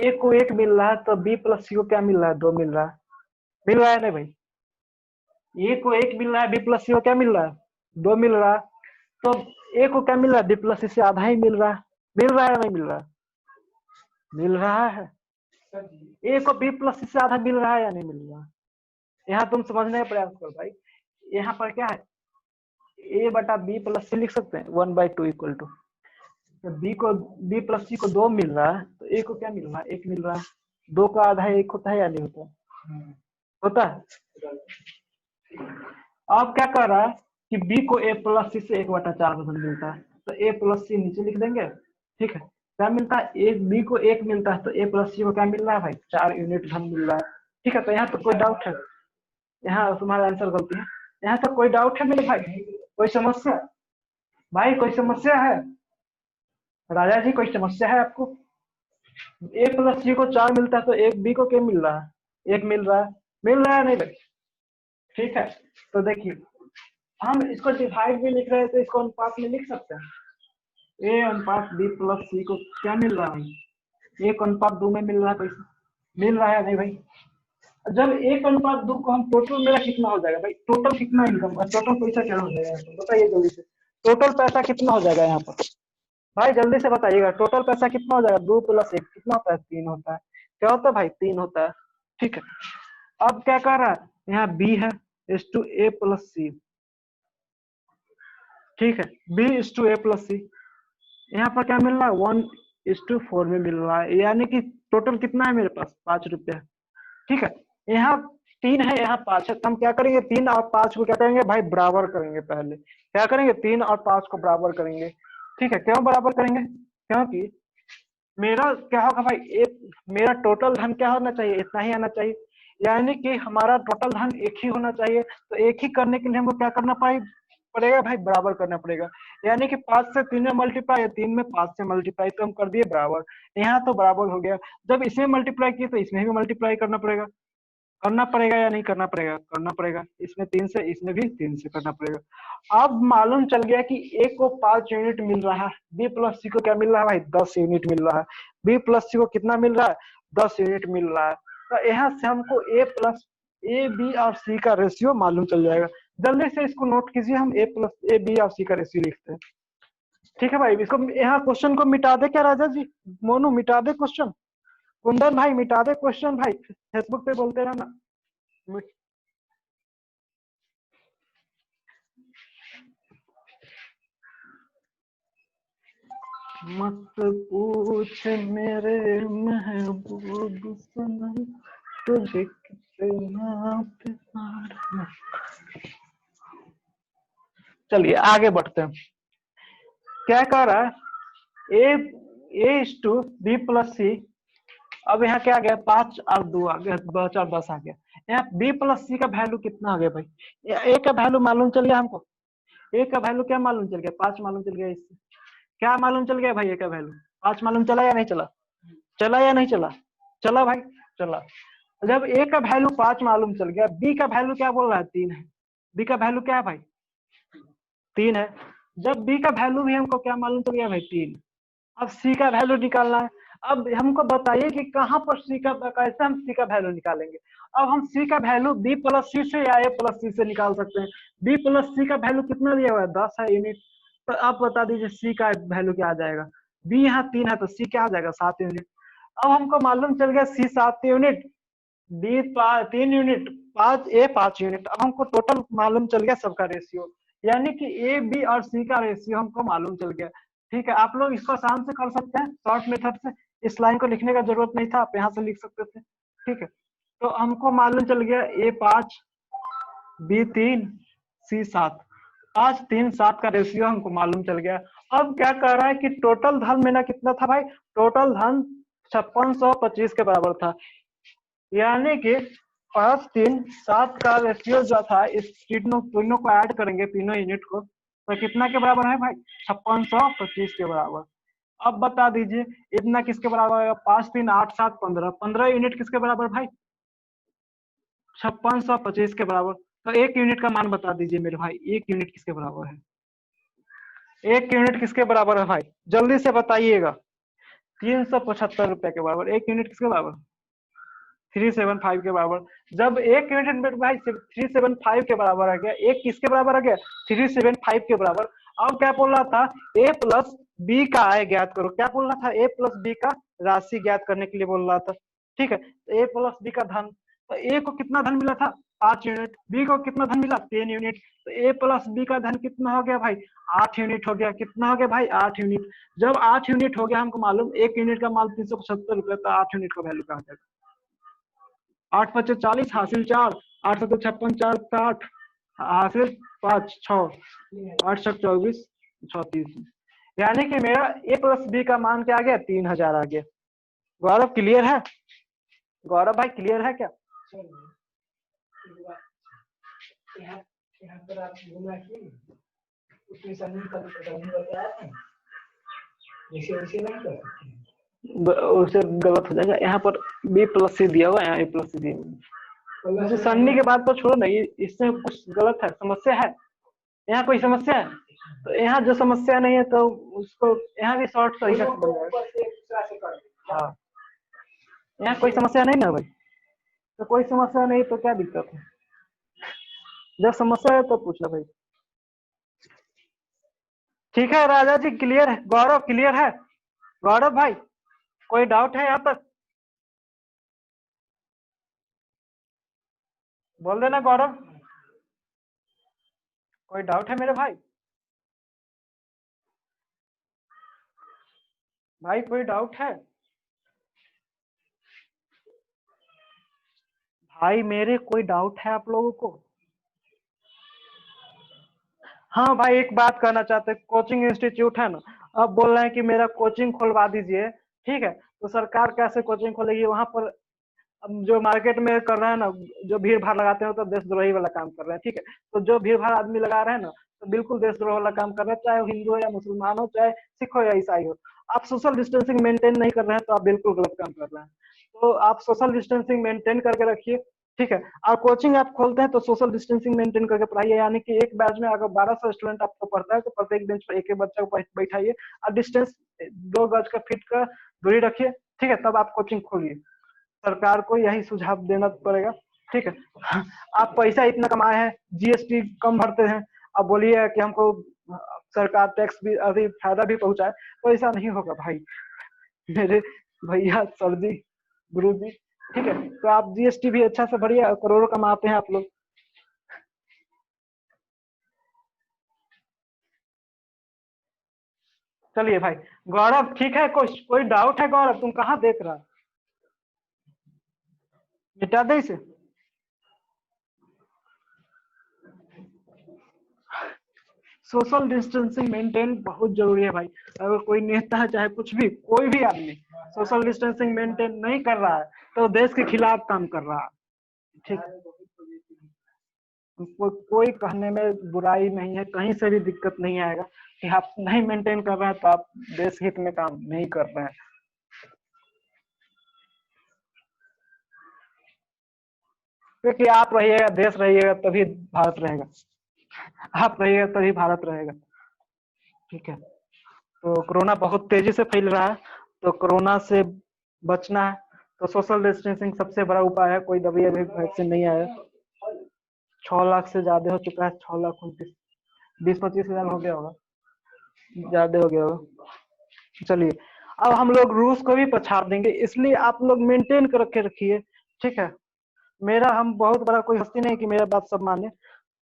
ए को 1 मिल रहा है, तो बी प्लस सी को क्या मिल रहा है? 2 मिल रहा है। मिल रहा है नहीं भाई? ए को 1 मिल रहा है, बी प्लस सी को क्या मिल रहा है? 2 मिल रहा है। तो ए को क्या मिल रहा है? बी प्लस सी से आधा ही मिल रहा है। मिल रहा है नहीं मिल रहा है? मिल रहा है। ए को बी प्लस सी से आधा मिल रहा है या नहीं मिल रहा है? यहाँ तुम समझने का प्रयास करो भाई। यहाँ पर क्या है, ए बटा बी प्लस सी लिख सकते हैं, 1/2 इक्वल टू, बी को बी प्लस सी को 2 मिल रहा है, तो ए को क्या मिल रहा है? 1 मिल रहा है। 2 का आधा 1 होता है या नहीं होता? होता है। अब क्या कर रहा है कि बी को ए प्लस सी से 1/4 धन मिलता है, तो ए प्लस सी नीचे लिख देंगे, ठीक है। क्या मिलता है? एक बी को 1 मिलता है, तो ए प्लस सी को क्या मिल रहा है भाई? 4 यूनिट धन मिल रहा है, ठीक है। तो यहाँ तो कोई डाउट है? यहाँ तुम्हारा आंसर गलती है। यहाँ तो कोई डाउट है मेरे भाई? कोई समस्या? भाई कोई समस्या है? राजा जी कोई समस्या है आपको? ए प्लस सी को 4 मिलता है तो एक बी को क्या मिल रहा है? 1 मिल रहा है। मिल रहा है नहीं भाई? ठीक है, तो देखिए हम इसको डिवाइड भी लिख रहे हैं तो इसको अनुपात में लिख सकते हैं। ए अनुपात बी प्लस सी को क्या मिल रहा है? 1:2 में मिल रहा है पैसा। मिल रहा है नहीं भाई? जब 1:2 को हम टोटल मेरा कितना हो जाएगा भाई? टोटल कितना इनकम, टोटल पैसा क्या हो जाएगा यहाँ पर? बताइए जल्दी से। टोटल पैसा कितना हो जाएगा यहाँ पर? भाई जल्दी से बताइएगा, टोटल पैसा कितना हो जाएगा? 2 + 1 कितना होता है? 3 होता है। क्या होता है भाई? 3 होता है। ठीक है, अब क्या कर रहा है? यहाँ बी है इस टू ए प्लस सी। ठीक है, बी इस टू ए प्लस सी। यहाँ पर क्या मिल रहा है? 1:4 में मिल रहा है, यानी कि टोटल कितना है मेरे पास? 5 रुपया। ठीक है, यहाँ 3 है, यहाँ 5 है, तो हम क्या करेंगे? 3 और 5 को क्या करेंगे भाई? बराबर करेंगे। पहले क्या करेंगे? 3 और 5 को बराबर करेंगे। ठीक है, क्यों बराबर करेंगे? क्योंकि मेरा क्या होगा भाई? एक मेरा टोटल धन क्या होना चाहिए? इतना ही आना चाहिए, यानी कि हमारा टोटल धन एक ही होना चाहिए। तो एक ही करने के लिए हमको क्या करना पड़ेगा भाई? बराबर करना पड़ेगा। यानी कि 5 से 3 में मल्टीप्लाई, 3 में 5 से मल्टीप्लाई, तो हम कर दिए बराबर। यहाँ तो बराबर हो गया। जब इसमें मल्टीप्लाई किए तो इसमें भी मल्टीप्लाई करना पड़ेगा। करना पड़ेगा या नहीं करना पड़ेगा? करना पड़ेगा। इसमें 3 से, इसमें भी 3 से करना पड़ेगा। अब मालूम चल गया कि ए को 5 यूनिट मिल रहा है, बी प्लस सी को क्या मिल रहा है भाई? 10 यूनिट मिल रहा है। बी प्लस सी को कितना मिल रहा है? 10 यूनिट मिल रहा है। तो यहाँ से हमको ए बी और सी का रेशियो मालूम चल जाएगा। जल्दी से इसको नोट कीजिए, हम ए बी और सी का रेशियो लिखते हैं। ठीक है भाई, इसको यहाँ क्वेश्चन को मिटा दे क्या राजा जी? मोनू मिटा दे क्वेश्चन। कुंदन भाई मिटा दे क्वेश्चन भाई, फेसबुक पे बोलते रहना। मत पूछ मेरे महबूब सनम, तुझे कितना प्यार है। चलिए आगे बढ़ते हैं। क्या कह रहा है? ए इस टू बी प्लस सी। अब यहाँ क्या आ गया? 5 और 2 आ गया, 5 और 10 आ गया। यहाँ बी प्लस सी का वैल्यू कितना आ गया भाई? ए का वैल्यू मालूम चल गया हमको। ए का वैल्यू क्या मालूम चल गया? 5 मालूम चल गया। इससे क्या मालूम चल गया भाई? ए का वैल्यू 5 मालूम चला या नहीं चला? चला या नहीं चला? चला भाई, चला। जब ए का वैल्यू 5 मालूम चल गया, बी का वैल्यू क्या बोल रहा है? 3 है। बी का वैल्यू क्या है भाई? 3 है। जब बी का वैल्यू भी हमको क्या मालूम चल गया भाई? 3। अब सी का वैल्यू निकालना है। अब हमको बताइए कि कहाँ पर सी का, कैसे हम सी का वैल्यू निकालेंगे? अब हम सी का वैल्यू बी प्लस सी से या ए प्लस सी से निकाल सकते हैं। बी प्लस सी का वैल्यू कितना दिया हुआ है? 10 है यूनिट। तो आप बता दीजिए सी का वैल्यू क्या आ जाएगा? बी यहाँ 3 है तो सी क्या आ जाएगा? 7 यूनिट। अब हमको मालूम चल गया सी 7 यूनिट, बी 3 यूनिट, 5 यूनिट। अब हमको टोटल मालूम चल गया सबका रेशियो, यानी कि ए बी और सी का रेशियो हमको मालूम चल गया। ठीक है, आप लोग इसको आसान से कर सकते हैं शॉर्ट मेथड से। इस लाइन को लिखने का जरूरत नहीं था, आप यहाँ से लिख सकते थे। ठीक है, तो हमको मालूम चल गया ए 5 बी 3 सी 7। 5 3 7 का रेशियो हमको मालूम चल गया। अब क्या कह रहा है कि टोटल धन मेरा कितना था भाई? टोटल धन 5625 के बराबर था, यानी कि 5 3 7 का रेशियो जो था, इस तीनों को ऐड करेंगे, तीनों यूनिट को, तो कितना के बराबर है भाई? 5625 के बराबर। अब बता दीजिए इतना किसके बराबर है? 5 3 8 7 15, 15 यूनिट किसके बराबर भाई? 5625 के बराबर। तो एक यूनिट का मान बता दीजिए मेरे भाई, एक यूनिट किसके बराबर है? एक यूनिट किसके बराबर है भाई? जल्दी से बताइएगा। 375 रुपए के बराबर। एक यूनिट किसके बराबर? 375 के बराबर। जब एक यूनिट में भाई 375 के बराबर आ गया, एक किसके बराबर आ गया? 375 के बराबर। अब क्या बोल रहा था? ए प्लस बी का आय ज्ञात करो। क्या बोल रहा था? ए प्लस बी का राशि ज्ञात करने के लिए बोल रहा था। ठीक है, तो ए प्लस बी का धन, तो ए को कितना धन मिला था? 5 यूनिट। बी को कितना धन मिला? 3 यूनिट। तो ए प्लस बी का धन कितना हो गया भाई? 8 यूनिट हो गया। कितना हो गया भाई? 8 यूनिट। जब 8 यूनिट हो गया, हमको मालूम एक यूनिट का माल 375 रुपए, तो 8 यूनिट का वैल्यू कहा जाएगा? 8 5 40 हासिल 4, 8 7 56 4 60 हासिल 5 6 8 7 24 36, यानी कि मेरा ए प्लस बी का मान क्या आ गया? 3000 आ गया। गौरव क्लियर है? गौरव भाई क्लियर है क्या? यहाँ पर आप घुमा के उस निशानी का भी पता नहीं बताया था, जैसे वैसे नहीं कर सकते। उसे गलत हो जाएगा। यहाँ पर B+C दिया हुआ है, यहाँ A+C दिया हुआ है। निशानी के बाद तो छोड़ो ना, इसमें कुछ गलत है, समस्या है, यहाँ कोई समस्या है? तो यहाँ जो समस्या नहीं है तो उसको यहाँ भी शॉर्ट तरीका से बन जाएगा। हाँ, यहाँ कोई समस्या नहीं ना भाई, तो कोई समस्या नहीं तो क्या दिक्कत है? जब समस्या है तो पूछना भाई। ठीक है राजा जी, क्लियर है? गौरव क्लियर है? गौरव भाई कोई डाउट है यहाँ तक? बोल देना गौरव, कोई डाउट है मेरे भाई? भाई कोई डाउट है? भाई मेरे कोई डाउट है आप लोगों को? हाँ भाई एक बात कहना चाहते हैं, कोचिंग इंस्टीट्यूट है ना, अब बोल रहे हैं कि मेरा कोचिंग खुलवा दीजिए, ठीक है? तो सरकार कैसे कोचिंग खोलेगी? वहां पर अब जो मार्केट में कर रहे हैं ना, जो भीड़ भाड़ लगाते हैं तो देशद्रोही वाला काम कर रहे हैं, ठीक है? तो जो भीड़ भाड़ आदमी लगा रहे हैं ना, तो बिल्कुल देशद्रोह वाला काम कर रहे हैं, चाहे वो हिंदू हो या मुसलमान हो, चाहे सिख हो या ईसाई हो। आप सोशल डिस्टेंसिंग मेंटेन नहीं कर रहे हैं तो आप बिल्कुल गलत काम कर रहे हैं। तो आप सोशल डिस्टेंसिंग मेंटेन करके रखिए, ठीक है? और कोचिंग आप खोलते हैं तो सोशल डिस्टेंसिंग मेंटेन करके पढ़ाइए, यानी कि एक बैच में अगर 1200 स्टूडेंट आपको पढ़ता है तो प्रत्येक बेंच पर एक एक बच्चा को बैठाइए और डिस्टेंस 2 गज का फीट का दूरी रखिए, ठीक है? तब आप कोचिंग खोलिए। सरकार को यही सुझाव देना पड़ेगा, ठीक है? आप पैसा इतना कमाए हैं, GST कम भरते हैं, अब बोलिए कि हमको सरकार टैक्स भी अभी फायदा भी पहुंचाए, तो ऐसा नहीं होगा भाई मेरे भैया सर जी, गुरु जी, ठीक है? तो आप GST भी अच्छा से भरिए, करोड़ों कमाते हैं आप लोग। चलिए भाई, गौरव ठीक है? कोई डाउट है गौरव? तुम कहाँ देख रहा? मिटा दे इसे। सोशल डिस्टेंसिंग मेंटेन बहुत जरूरी है भाई। अगर कोई नेता है, चाहे कुछ भी, कोई भी आदमी सोशल डिस्टेंसिंग मेंटेन नहीं कर रहा है तो देश के खिलाफ काम कर रहा है, ठीक? कोई कहने में बुराई नहीं है, कहीं से भी दिक्कत नहीं आएगा कि आप नहीं मेंटेन कर रहे हैं तो आप देश हित में काम नहीं कर रहे हैं। क्योंकि आप रहिएगा, देश रहिएगा, तभी भारत रहेगा। आप रहिएगा तभी भारत रहेगा, ठीक है? तो कोरोना बहुत तेजी से फैल रहा है, तो कोरोना से बचना है तो सोशल डिस्टेंसिंग सबसे बड़ा उपाय है। कोई दवाई अभी वैक्सीन नहीं आया, 6 लाख से ज्यादा हो चुका है, 6,29,000, 20-25 हजार हो गया होगा, ज्यादा हो गया होगा। चलिए, अब हम लोग रूस को भी पछाड़ देंगे, इसलिए आप लोग मेंटेन कर रखे रखिए, ठीक है? मेरा हम बहुत बड़ा कोई हस्ती नहीं कि मेरा बात सब माने,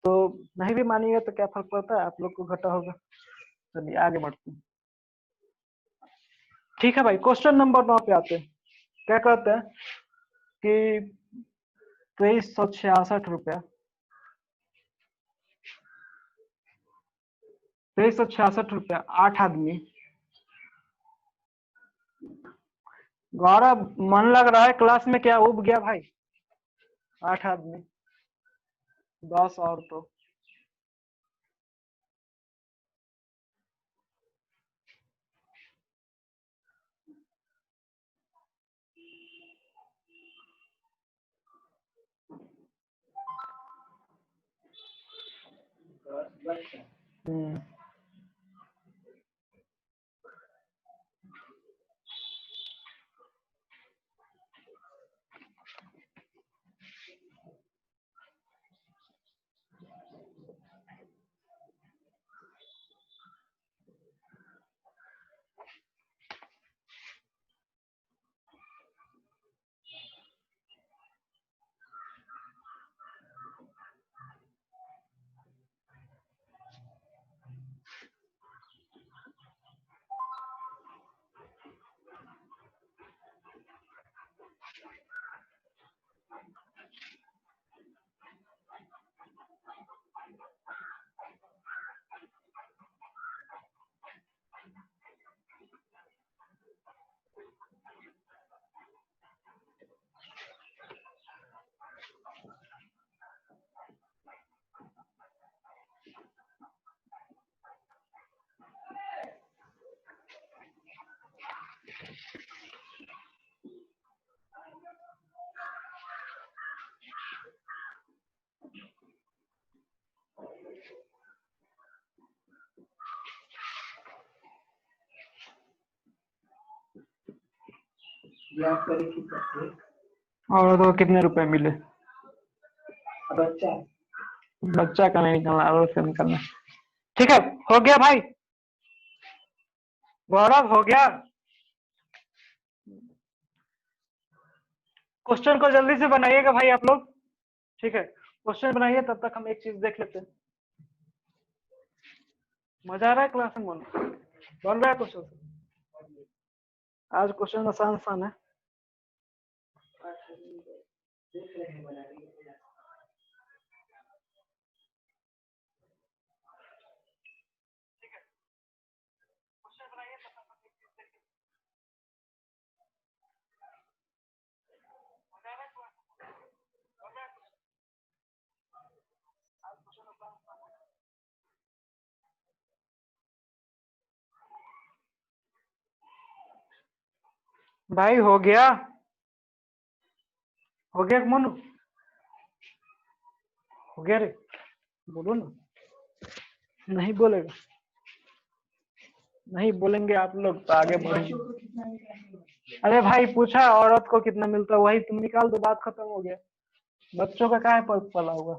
तो नहीं भी मानिएगा तो क्या फर्क पड़ता है, आप लोग को घटा होगा। चलिए आगे बढ़ते हैं, ठीक है भाई? क्वेश्चन नंबर 9 पे आते हैं। क्या कहते हैं कि 2366 रुपया, 2366 रुपया 8 आदमी। गौरव मन लग रहा है क्लास में, क्या उब गया भाई? 8 आदमी, 10 और तो हम्म, ज्ञात करें कि प्रत्येक औरत को कितने रुपए मिले। बच्चा बच्चा का नहीं निकालना, औरत का निकालना। ठीक है, हो गया भाई। गौरव हो गया। क्वेश्चन को जल्दी से बनाइएगा भाई आप लोग। ठीक है, क्वेश्चन बनाइए, तब तक हम एक चीज देख लेते हैं। मजा आ रहा है क्लास में? बन रहा है क्वेश्चन? आज क्वेश्चन आसान आसान है। देख रहे हैं बनाने के लिए। भाई हो गया? हो गया मोनू? हो गया रे? बोलो ना। नहीं बोलेगा? नहीं बोलेंगे आप लोग तो आगे बढ़ेंगे। अरे भाई पूछा औरत को कितना मिलता है, वही तुम निकाल दो, बात खत्म हो गया। बच्चों का क्या पला होगा,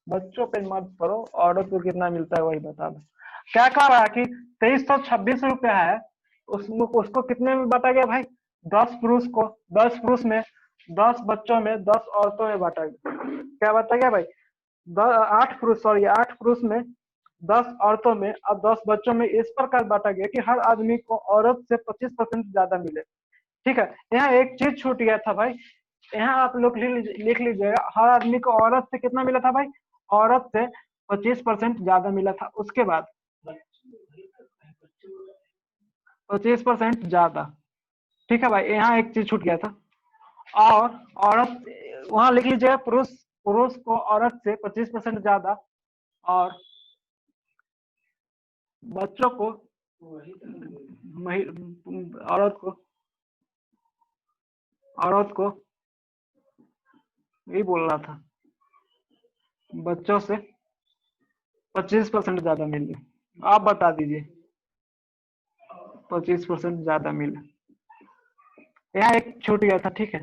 बच्चों पे मत पढ़ो, औरत को कितना मिलता है वही बता दो। क्या कह रहा है कि 2326 रुपया है, उसको कितने में बांटा गया भाई? 10 पुरुष को, 10 पुरुष में, 10 बच्चों में, 10 औरतों में बांटा गया। क्या बांटा गया भाई? 8 पुरुष, सॉरी 8 पुरुष में, 10 औरतों में और 10 बच्चों में इस प्रकार बांटा गया कि हर आदमी को औरत से 25% ज्यादा मिले। ठीक है, यहाँ एक चीज छूट गया था भाई, यहाँ आप लोग लिख लीजिएगा, हर आदमी को औरत से कितना मिला था भाई? औरत से 25% ज्यादा मिला था। उसके बाद 25% ज्यादा। ठीक है भाई, यहाँ एक चीज छूट गया था। और औरत, वहां लिख लीजिएगा पुरुष, पुरुष को औरत से 25% ज्यादा, और बच्चों को, औरत को, औरत को यही बोल रहा था, बच्चों से 25% ज्यादा मिले। आप बता दीजिए। 25% ज्यादा मिले, यहाँ एक छूट गया था। ठीक है,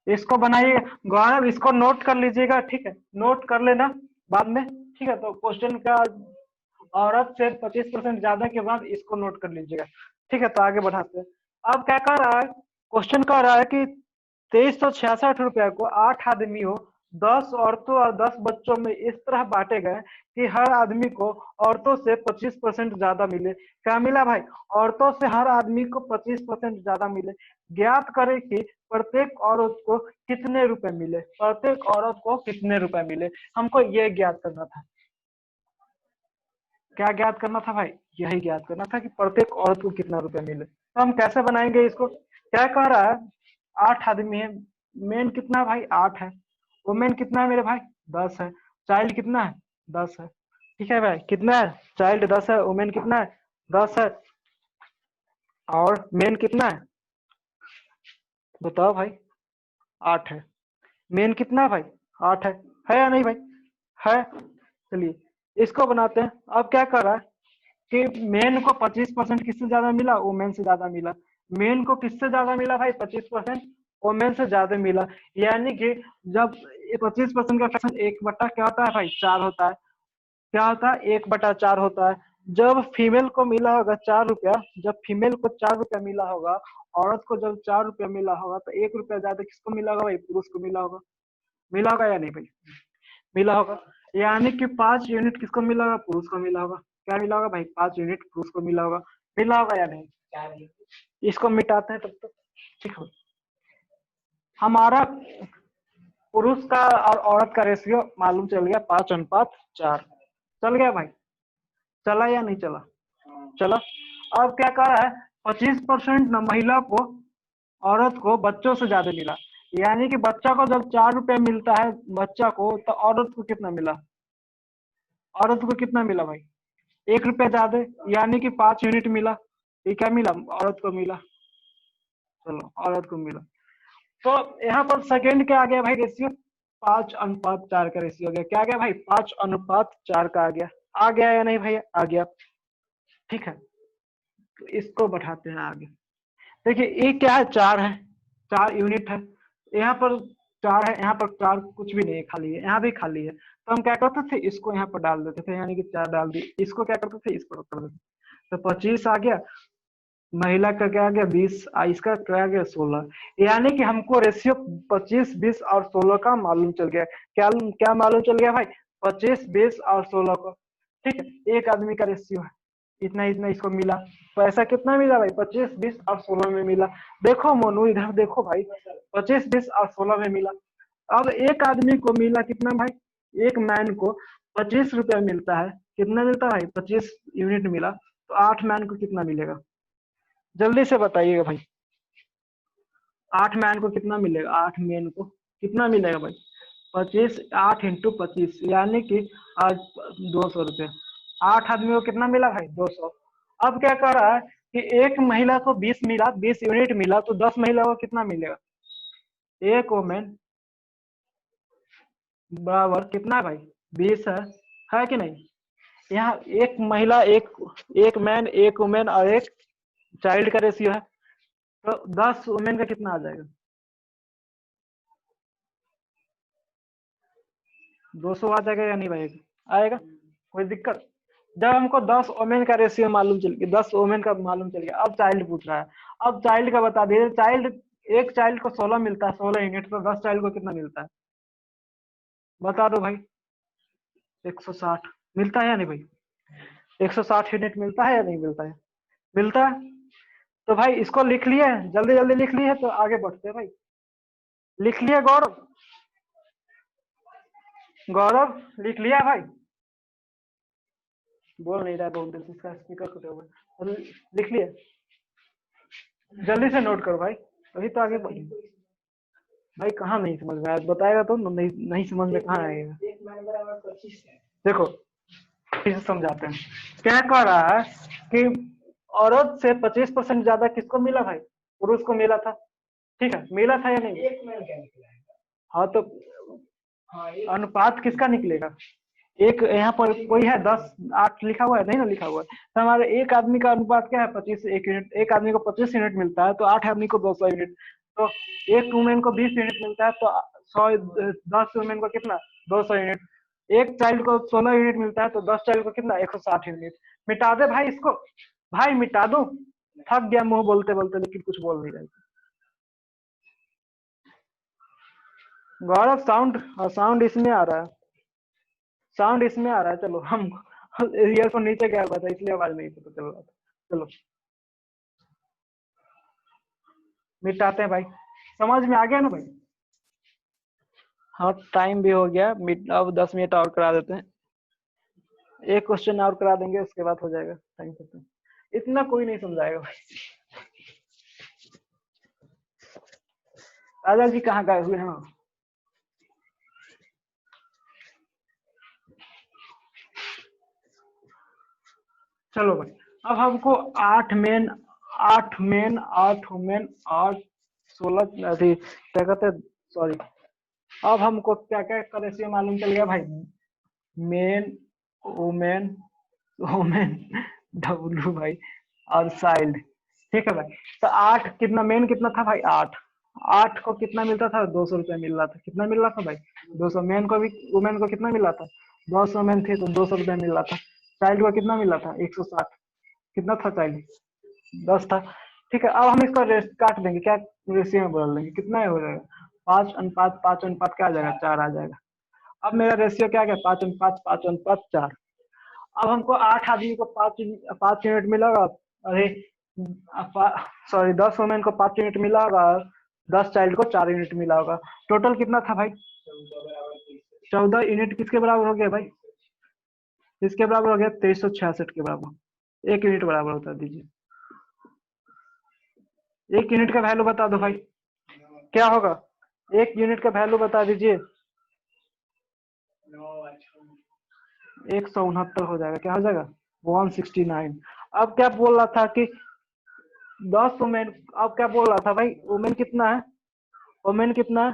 इसको बनाइए गौरव, इसको नोट कर लीजिएगा। ठीक है, नोट कर लेना बाद में। ठीक है, तो क्वेश्चन का औरत से 25% ज्यादा के बाद इसको नोट कर लीजिएगा। ठीक है, तो आगे बढ़ाते हैं। अब क्या कर रहा है, क्वेश्चन कह रहा है कि 2366 रुपया को 8 आदमियों, 10 औरतों और 10 बच्चों में इस तरह बांटे गए कि हर आदमी को औरतों से 25% ज्यादा मिले। क्या मिला भाई? औरतों से हर आदमी को 25% ज्यादा मिले। ज्ञात करें कि प्रत्येक औरत को कितने रुपए मिले, प्रत्येक औरत को कितने रुपए मिले। हमको ये ज्ञात करना था। क्या ज्ञात करना था भाई? यही ज्ञात करना था कि प्रत्येक औरत को कितना रुपया मिले। तो हम कैसे बनाएंगे इसको? क्या कह रहा है, 8 आदमी है, मेन कितना है भाई? 8 है। वुमेन कितना है मेरे भाई? 10 है। चाइल्ड कितना है? 10 है। ठीक है भाई, कितना है? चाइल्ड 10 है, वुमेन कितना है? 10 है। और मेन कितना है बताओ भाई? 8 है। मेन कितना है भाई? 8 है या नहीं भाई? है। चलिए इसको बनाते हैं। अब क्या कर रहा है कि मेन को 25% किससे ज्यादा मिला? वुमेन से ज्यादा मिला। मेन को किससे ज्यादा मिला भाई? 25%। वुमेन से ज्यादा मिला। यानी कि जब 25% का फ्रैक्शन 1/, क्या होता है भाई? 4 होता है। क्या होता है? 1/4 होता है। जब फीमेल को मिला होगा 4 रुपया, जब फीमेल को 4 रुपया मिला होगा, औरत को जब 4 रुपया मिला होगा, तो 1 रुपया ज्यादा किसको मिला होगा भाई? पुरुष को मिला होगा। मिला होगा या नहीं भाई? मिला होगा। यानी कि 5 यूनिट किसको मिला होगा? पुरुष को मिला होगा। क्या मिला होगा भाई? 5 यूनिट पुरुष को मिला होगा। मिला होगा या नहीं? इसको मिटाते हैं तब तक। ठीक है, हमारा पुरुष का और औरत का रेशियो मालूम चल गया, 5:4। चल गया भाई? चला या नहीं चला? चला। अब क्या कर रहा है, 25% न महिला को, औरत को बच्चों से ज्यादा मिला। यानी कि बच्चा को जब 4 रुपया मिलता है बच्चा को, तो औरत को कितना मिला? औरत को कितना मिला भाई? 1 रुपया ज्यादा, यानी कि 5 यूनिट मिला। ये क्या मिला? औरत को मिला। चलो, औरत को मिला। तो यहाँ पर सेकेंड क्या आ गया भाई? रेशियो 5:4 का रेशियो आ गया। क्या आ गया भाई? 5:4 का आ गया। आ गया या नहीं भाई? आ गया। ठीक है, तो इसको बढ़ाते हैं आगे। देखिए ये क्या है, 4 है, 4 यूनिट है, यहाँ पर 4 है, यहाँ पर 4 कुछ भी नहीं है, खाली है, यहाँ भी खाली है। तो हम क्या करते थे, इसको यहाँ पर डाल देते थे, यानी कि 4 डाल दिए, इसको क्या करते थे, इसको कर देते। तो 25 आ गया, महिला का क्या आ गया 20, इसका क्या आ गया 16। यानी कि हमको रेशियो 25, 20 और 16 का मालूम चल गया। क्या क्या मालूम चल गया भाई, 25, 20 और 16 को। ठीक है, एक आदमी का रेशियो है, इतना इतना इसको मिला। पैसा कितना मिला भाई, 25, 20 और 16 में मिला। देखो मोनू इधर देखो भाई, 25, 20 और 16 में मिला। अब एक आदमी को मिला कितना भाई, एक मैन को 25 रुपया मिलता है। कितना मिलता है भाई, 25 यूनिट मिला। तो 8 मैन को कितना मिलेगा, जल्दी से बताइएगा भाई। 8 मैन को कितना मिलेगा, 8 मैन को कितना मिलेगा भाई, 25, 8 इंटू 25 यानी कि आज 200 रुपये। 8 आदमी को कितना मिला भाई, 200। अब क्या कर रहा है कि एक महिला को 20 मिला, 20 यूनिट मिला, तो 10 महिला को कितना मिलेगा, एक वोमेन बराबर कितना है भाई, 20 है कि नहीं। यहाँ एक महिला, एक मैन, एक वुमेन और एक चाइल्ड का रेशियो है। तो 10 वुमेन का कितना आ जाएगा, 200 आ जाएगा या नहीं भाई, आएगा, कोई दिक्कत। जब हमको 10 वोमेन का रेशियो मालूम चल गया, 10 वोमेन का मालूम चल गया, अब चाइल्ड पूछ रहा है। अब चाइल्ड का बता दीजिए, चाइल्ड, एक चाइल्ड को 16 मिलता है, 16 यूनिट, तो 10 चाइल्ड को कितना मिलता है, बता दो भाई। 160 मिलता है या नहीं भाई, 160 यूनिट मिलता है या नहीं मिलता है, मिलता है। तो भाई इसको लिख लिए, जल्दी जल्दी लिख लिए, तो आगे बढ़ते हैं भाई। लिख लिया गौरव, गौरव लिख लिया भाई, बोल नहीं रहा है बहुत देर से, इसका स्पीकर कुछ होगा। लिख लिया, जल्दी से नोट करो भाई, वही तो आगे बढ़ी। भाई कहाँ नहीं समझ में आया, बताएगा तो नहीं, नहीं समझ में कहाँ आएगा। देखो फिर से समझाते हैं, क्या कह रहा है कि औरत से 25% ज्यादा किसको मिला भाई, पुरुष को मिला था। ठीक है, मिला था या नहीं, हाँ तो अनुपात किसका निकलेगा, एक यहाँ पर कोई है 10, 8 लिखा हुआ है, नहीं ना लिखा हुआ है। तो हमारे एक आदमी का अनुपात क्या है, 25, 1 यूनिट। एक आदमी को 25 यूनिट मिलता है, तो 8 आदमी को 200 यूनिट। तो एक वुमेन को 20 यूनिट मिलता है, तो 100, 10 वुमेन को कितना, 200 यूनिट। एक चाइल्ड को 16 यूनिट मिलता है, तो 10 चाइल्ड को कितना, 160 यूनिट। मिटा दे भाई इसको, भाई मिटा दो, थक गया मुंह बोलते बोलते, लेकिन कुछ बोल नहीं रहे। गौरव साउंड इसमें आ रहा है, साउंड इसमें आ रहा है। चलो हम ईयरफोन नीचे गया हुआ था, इसलिए आवाज नहीं पता चल रहा था। चलो मिटाते हैं भाई, समझ में आ गया ना भाई। हाँ टाइम भी हो गया, अब 10 मिनट और करा देते हैं, एक क्वेश्चन और करा देंगे, उसके बाद हो जाएगा टाइम खत्म। इतना कोई नहीं समझाएगा भाई। राजा जी कहाँ गए हुए हैं, चलो भाई। अब हमको 8 मेन, 8 मेन, 8 वुमेन और 16 अभी क्या कहते हैं, सॉरी। अब हमको क्या क्या का रेशियो मालूम चल गया भाई, मेन, वुमेन, वुमेन, डब्लू भाई और चाइल्ड। ठीक है भाई। तो 8 कितना, मेन कितना था भाई, 8। 8 को कितना मिलता था, 200 रुपया मिल रहा था। कितना मिल रहा था भाई, 200। मेन को भी, वुमेन को कितना मिला था, 10 वुमेन थे तो 200 रुपया मिल रहा था। चाइल्ड को कितना मिला था, 160। कितना था चाइल्ड, 10 था। ठीक है, अब हम इसका काट देंगे, क्या रेशियो में बदल देंगे, कितना हो जाएगा, 5 अनुपात 5 अनुपात क्या आ जाएगा, 4 आ जाएगा। अब मेरा रेशियो क्या गया, 5 अनुपात 5 अनुपात 4। अब हमको 8 आदमी को 5 यूनिट मिला होगा, अरे सॉरी 10 वुमेन को 5 यूनिट मिला होगा, 10 चाइल्ड को 4 यूनिट मिला होगा। टोटल कितना था भाई, 14 यूनिट। किसके बराबर हो गया भाई, किसके बराबर हो गया, 2366 के बराबर। 1 यूनिट बराबर होता दीजिए, 1 यूनिट का वैल्यू बता दो भाई, क्या होगा, 1 यूनिट का वैल्यू बता दीजिए। 169 हो जाएगा, क्या हो जाएगा, 169। अब क्या बोल रहा था कि 10 वुमेन, अब क्या बोल रहा था भाई, वुमेन कितना है, वुमेन कितना है,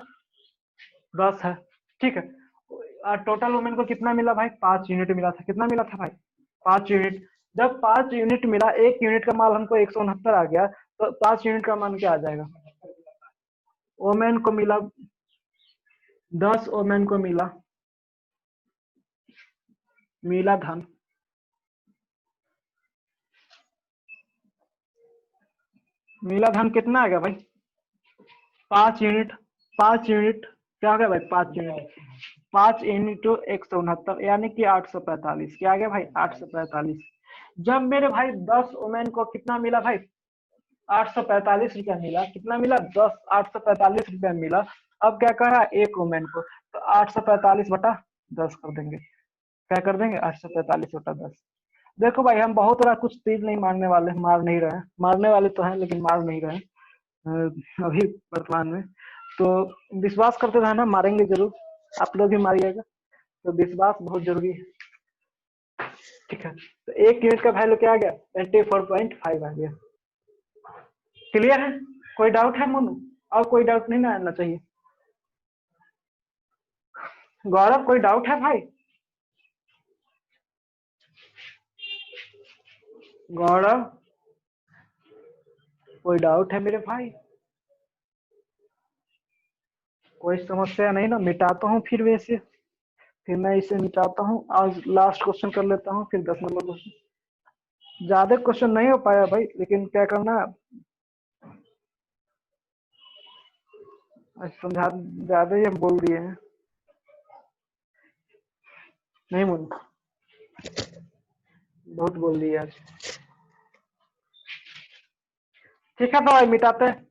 10 है। ठीक है, टोटल वुमेन को कितना मिला भाई, 5 यूनिट मिला था। कितना मिला था भाई, 5 यूनिट। जब 5 यूनिट मिला, 1 यूनिट का माल हमको 169 आ गया, तो 5 यूनिट का मान क्या आ जाएगा? ओमेन को मिला 10 ओमेन को मिला धन। मिला धन कितना आ गया भाई? 5 यूनिट। 5 यूनिट क्या आ गया भाई? 5 यूनिट। 5 इंटू 169 यानी कि 845। क्या आ गया भाई? 845। जब मेरे भाई 10 ओमेन को कितना मिला भाई? 845 रुपया मिला। कितना मिला? 10 845 रुपया मिला। अब क्या कर रहा है? एक ओमेन को, तो 845 बटा 10 कर देंगे। क्या कर देंगे? 845 बटा 10। देखो भाई हम बहुत बड़ा कुछ तीर नहीं मारने वाले, मार नहीं रहे हैं। मारने वाले तो हैं लेकिन मार नहीं रहे हैं अभी वर्तमान में। तो विश्वास करते रहना, मारेंगे जरूर। आप लोग भी मारिएगा। तो विश्वास बहुत जरूरी है, ठीक है। तो एक यूनिट का वैल्यू क्या आ गया? 24.5 आ गया। क्लियर है? कोई डाउट है मोनू? और कोई डाउट नहीं ना आना चाहिए। गौरव कोई डाउट है भाई? गौरव कोई डाउट है मेरे भाई? कोई समस्या नहीं ना? मिटाता हूँ फिर वैसे, फिर मैं इसे मिटाता हूँ। आज लास्ट क्वेश्चन कर लेता हूँ, फिर 10 नंबर क्वेश्चन। ज्यादा क्वेश्चन नहीं हो पाया भाई, लेकिन क्या करना, समझा ज्यादा ही हम बोल दिए हैं। नहीं मोनू, बहुत बोल दिए आज। ठीक है भाई मिटाते हैं।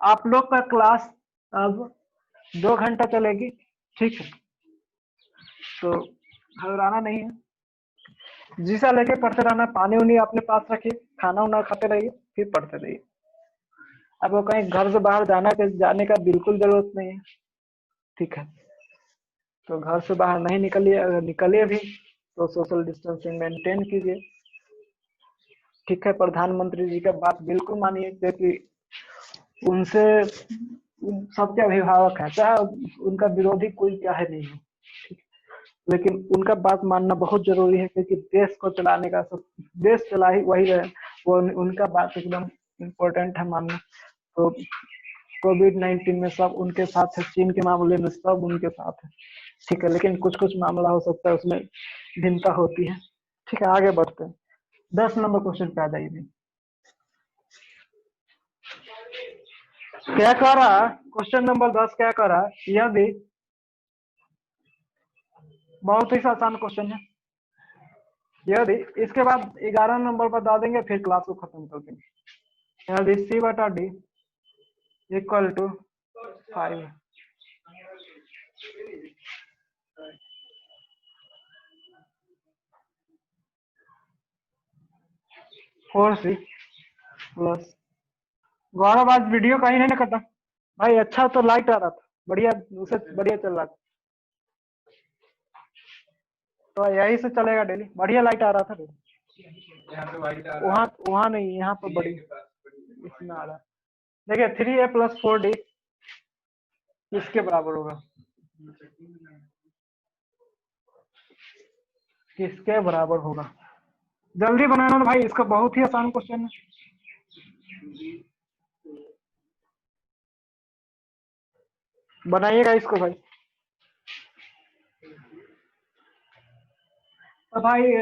आप लोग का क्लास अब 2 घंटा चलेगी, ठीक है। तो घबराना नहीं है, जिसा लेके पढ़ते रहना। पानी उनी अपने पास रखिए, खाना उना खाते रहिए, फिर पढ़ते रहिए। आपको कहीं घर से बाहर जाने का बिल्कुल जरूरत नहीं है, ठीक है। तो घर से बाहर नहीं निकलिए, अगर निकलिए भी तो सोशल डिस्टेंसिंग मेंटेन कीजिए, ठीक है। प्रधानमंत्री जी का बात बिल्कुल मानिए, क्योंकि उनसे सबके अभिभावक है, चाहे उनका विरोधी कोई क्या है नहीं है, लेकिन उनका बात मानना बहुत जरूरी है, क्योंकि देश को चलाने का सब, देश चला ही वही रहे, वो उनका बात एकदम इम्पोर्टेंट है मानना। तो कोविड-19 में सब उनके साथ है, चीन के मामले में सब उनके साथ है, ठीक है। लेकिन कुछ कुछ मामला हो सकता है उसमें भिन्नता होती है, ठीक है। आगे बढ़ते हैं, 10 नंबर क्वेश्चन पे आ जाइए। क्या कह रहा है क्वेश्चन नंबर 10? क्या कह रहा है? यह भी बहुत ही आसान क्वेश्चन है। यदि इसके बाद 11 नंबर बता देंगे, फिर क्लास को खत्म कर देंगे। यदि सी बटा D equal to 5, four C plus. Gaurav आज वीडियो कहीं नहीं कटा भाई? अच्छा तो लाइट आ रहा था, बढ़िया, उसे बढ़िया चल रहा था। तो यही से चलेगा डेली, बढ़िया लाइट आ रहा था वहाँ वहाँ नहीं, यहाँ पर बड़ी इसमें आ रहा है। देखिए 3a + 4d किसके बराबर होगा? किसके बराबर होगा? जल्दी बनाना भाई, इसका बहुत ही आसान क्वेश्चन है। बनाइएगा इसको भाई। तो भाई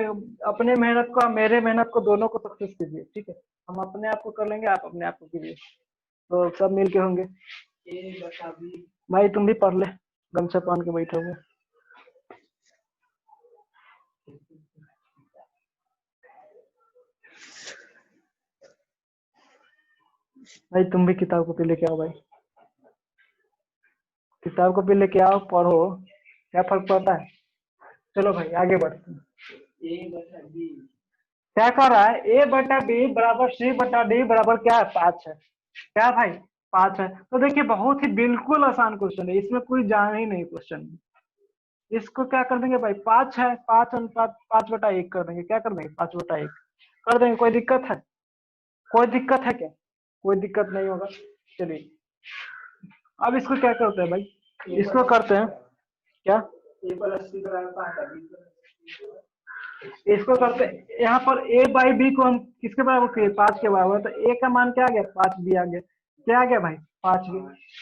अपने मेहनत को, मेरे मेहनत को, दोनों को सक्सेस कीजिए, ठीक है। हम अपने आप को कर लेंगे, आप अपने आप को कीजिए, तो सब मिल के होंगे। भाई तुम भी पढ़ ले, गमछा पहन के बैठे हुए। भाई तुम भी किताब कॉपी लेके आओ भाई, किताब कॉपी लेके आओ, पढ़ो, क्या फर्क पड़ता है। चलो भाई आगे बढ़ते हैं। क्या कर रहा है? ए बटा बी बराबर सी बटा डी बराबर क्या है? 5 है। क्या भाई? 5 है। तो देखिए बहुत ही बिल्कुल आसान क्वेश्चन है, इसमें कोई जान ही नहीं क्वेश्चन। इसको क्या कर देंगे भाई? 5 है, 5 अनुपात 5/1 कर देंगे। क्या कर देंगे? 5/1 कर देंगे। कोई दिक्कत है? कोई दिक्कत है क्या? कोई दिक्कत नहीं होगा। चलिए अब इसको क्या करते हैं भाई? इसको करते हैं क्या? इसको करते, यहाँ पर a बाई बी को हम किसके बराबर किए, 5 के बराबर, तो a का मान क्या आ गया, 5 बी आ गया। क्या आ गया भाई, 5 बी।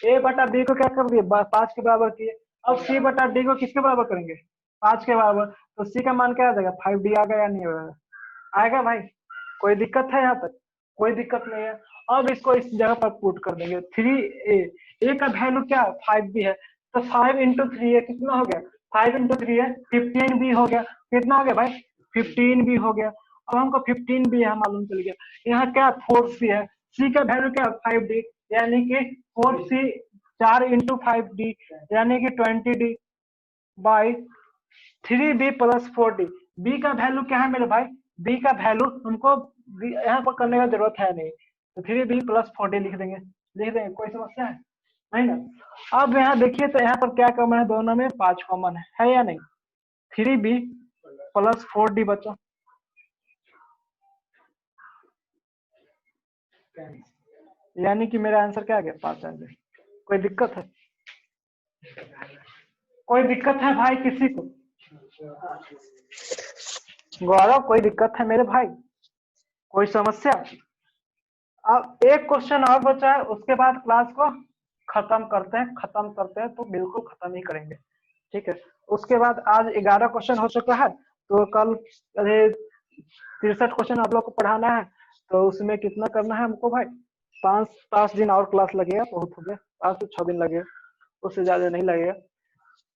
a बटा b को क्या कर दिए, 5 के बराबर किए। अब c बटा d को किसके बराबर करेंगे, 5 के बराबर, तो c का मान क्या आ जाएगा, 5d आ गया या नहीं आएगा, आएगा भाई। कोई दिक्कत है यहाँ तक, कोई दिक्कत नहीं है। अब इसको इस जगह पर पुट कर देंगे, 3a का वैल्यू क्या 5b है, तो 5 इंटू 3 कितना हो गया, 5 इंटू 3 है 15 भी हो गया, कितना हो गया भाई, 15 भी हो गया। अब हमको 15 भी है मालूम चल गया। यहाँ क्या 4c है, c का वैल्यू क्या 5d, यानी कि 4c 4 इंटू 5d यानी कि 20d by 3b plus 4d। b का वैल्यू क्या है मेरे भाई, b का वैल्यू हमको यहाँ पर करने का जरूरत है नहीं, तो 3b प्लस 4d लिख देंगे, कोई समस्या है नहीं ना। अब यहाँ देखिए तो यहाँ पर क्या कॉमन है, दोनों में 5 कॉमन है या नहीं, 3b प्लस 4d बचा, यानी कि मेरा आंसर क्या आ गया, 5 आ गया। कोई दिक्कत है, कोई दिक्कत है भाई किसी को, गौरव कोई दिक्कत है मेरे भाई, कोई समस्या। अब एक क्वेश्चन और बचा है, उसके बाद क्लास को खत्म करते हैं तो बिल्कुल खत्म ही करेंगे, ठीक है। उसके बाद आज 11 क्वेश्चन हो चुका है, तो कल 63 क्वेश्चन आप लोग को पढ़ाना है, तो उसमें कितना करना है हमको भाई, 5 दिन और क्लास लगेगा, बहुत हो गया, 5 से 6 दिन लगेगा, उससे ज्यादा नहीं लगेगा।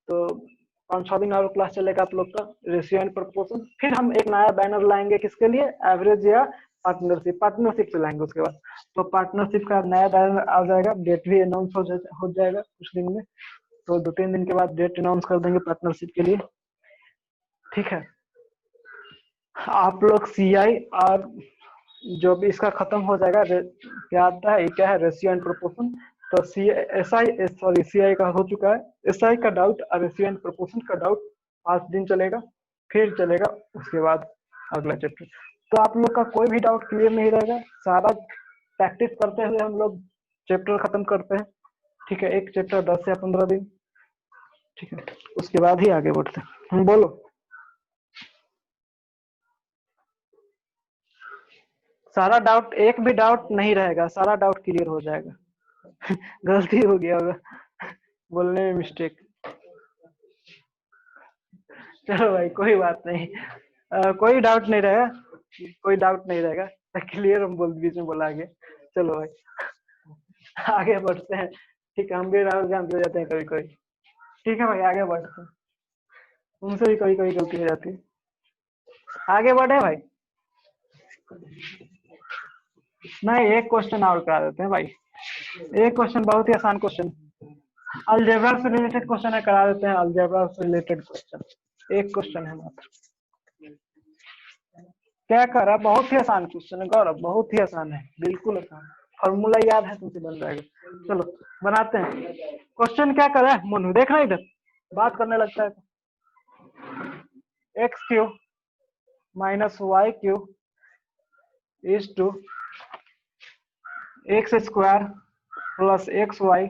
तो 5-6 दिन और क्लास चलेगा आप लोग का रेशियो एंड प्रोपोर्शन। फिर हम एक नया बैनर लाएंगे, किसके लिए, एवरेज या पार्टनरशिप से लाएंगे उसके बाद। तो पार्टनरशिप का नया बैनर आ जाएगा, डेट भी अनाउंस हो जाएगा कुछ दिन में, तो 2-3 दिन के बाद डेट अनाउंस कर देंगे पार्टनरशिप के लिए, ठीक है। आप लोग सीआई और जो भी इसका खत्म हो जाएगा, क्या आता है, क्या है, रेशियो एंड प्रोपोर्शन, तो सीआई का हो चुका है, एसआई का डाउट और रेशियो एंड प्रोपोर्शन का डाउट 5 दिन चलेगा, फिर चलेगा उसके बाद अगला चैप्टर। तो आप लोग का कोई भी डाउट क्लियर नहीं रहेगा, सारा प्रैक्टिस करते हुए हम लोग चैप्टर खत्म करते हैं, ठीक है। एक चैप्टर 10 या 15 दिन, ठीक है, उसके बाद ही आगे बढ़ते हैं। बोलो, सारा डाउट, एक भी डाउट नहीं रहेगा, सारा डाउट क्लियर हो जाएगा। गलती हो गया होगा बोलने में, मिस्टेक, चलो भाई कोई बात नहीं, कोई डाउट नहीं रहेगा, कोई डाउट नहीं रहेगा, क्लियर हम बीच में बोला आगे। चलो भाई आगे बढ़ते हैं, ठीक है। हम भी राहुल गांधी हो जाते हैं कभी कभी, ठीक है भाई, आगे बढ़ते हैं, उनसे भी कभी कभी गलती हो जाती है, आगे बढ़े भाई। नहीं, एक क्वेश्चन और करा देते हैं भाई, एक क्वेश्चन बहुत ही आसान क्वेश्चन, अलजेब्रा से रिलेटेड क्वेश्चन है, करा देते हैं अलजेब्रा से रिलेटेड क्वेश्चन, एक क्वेश्चन है मात्र, क्या करा, बहुत ही आसान क्वेश्चन है गौरव, बहुत ही आसान है, बिल्कुल आसान, फॉर्मूला याद है तुमसे बन जाएगा। चलो बनाते हैं क्वेश्चन, क्या करा है मोनू, देखना इधर, बात करने लगता है, x³ minus y³ is to x² plus xy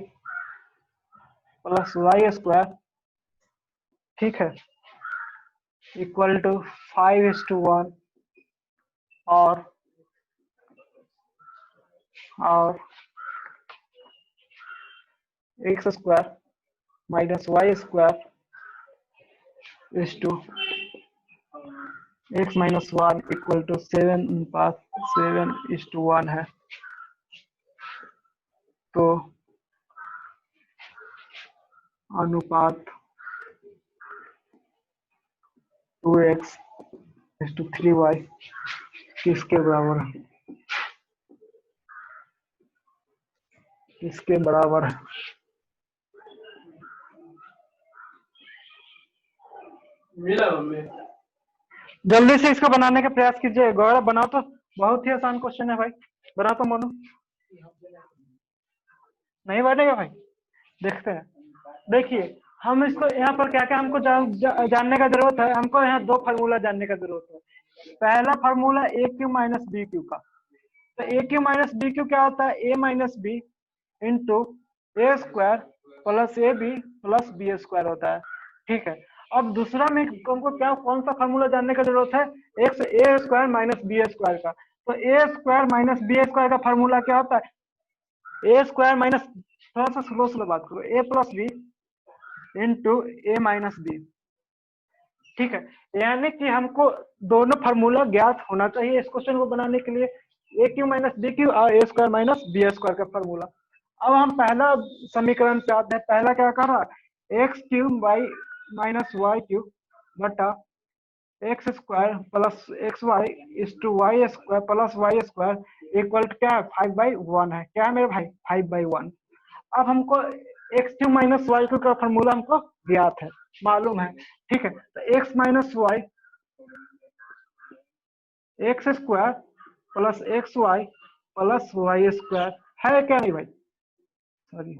plus y², ठीक है, इक्वल टू 5:1, और x² minus y² is to x minus 1 equal to 7:7:1 है। तो अनुपात 2x:3y किसके बराबर है, किसके बराबर है, जल्दी से इसको बनाने का प्रयास कीजिए, गौरव बनाओ तो, बहुत ही आसान क्वेश्चन है भाई, बनाओ तो मोनू, नहीं बनेगा भाई, देखते हैं। देखिए हम इसको यहाँ पर क्या क्या हमको जानने का जरूरत है, हमको यहाँ 2 फार्मूला जानने का जरूरत है। पहला फार्मूला a³ माइनस b³ का, तो a³ माइनस b³ क्या होता है, a minus b into a² plus ab plus b² होता है, ठीक है। अब दूसरा में हमको क्या कौन सा फार्मूला जानने का जरूरत है, एक्स ए स्क्वायर माइनस बी स्क्वायर का। तो ए स्क्वायर माइनस बी स्क्वायर का फार्मूला क्या होता है, ए स्क्वायर माइनस, थोड़ा सा स्लो स्लो बात करो, ए प्लस बी इंटू ए माइनस बी। ठीक है, यानी कि हमको दोनों फार्मूला ज्ञात होना चाहिए इस क्वेश्चन को बनाने के लिए, ए क्यू माइनस बी क्यू और ए स्क्वायर माइनस बी स्क्वायर का फार्मूला। अब हम पहला समीकरण पे आते हैं। पहला क्या कर रहा है, X cube Y minus Y cube बटा x square plus x Y is to Y square plus Y square equal क्या है, 5/1 है। क्या है मेरे भाई, 5/1। अब हमको x cube minus Y cube का फॉर्मूला हमको ज्ञात है, मालूम है। ठीक है, तो x minus y x square plus x y plus Y square है क्या नहीं भाई, सॉरी,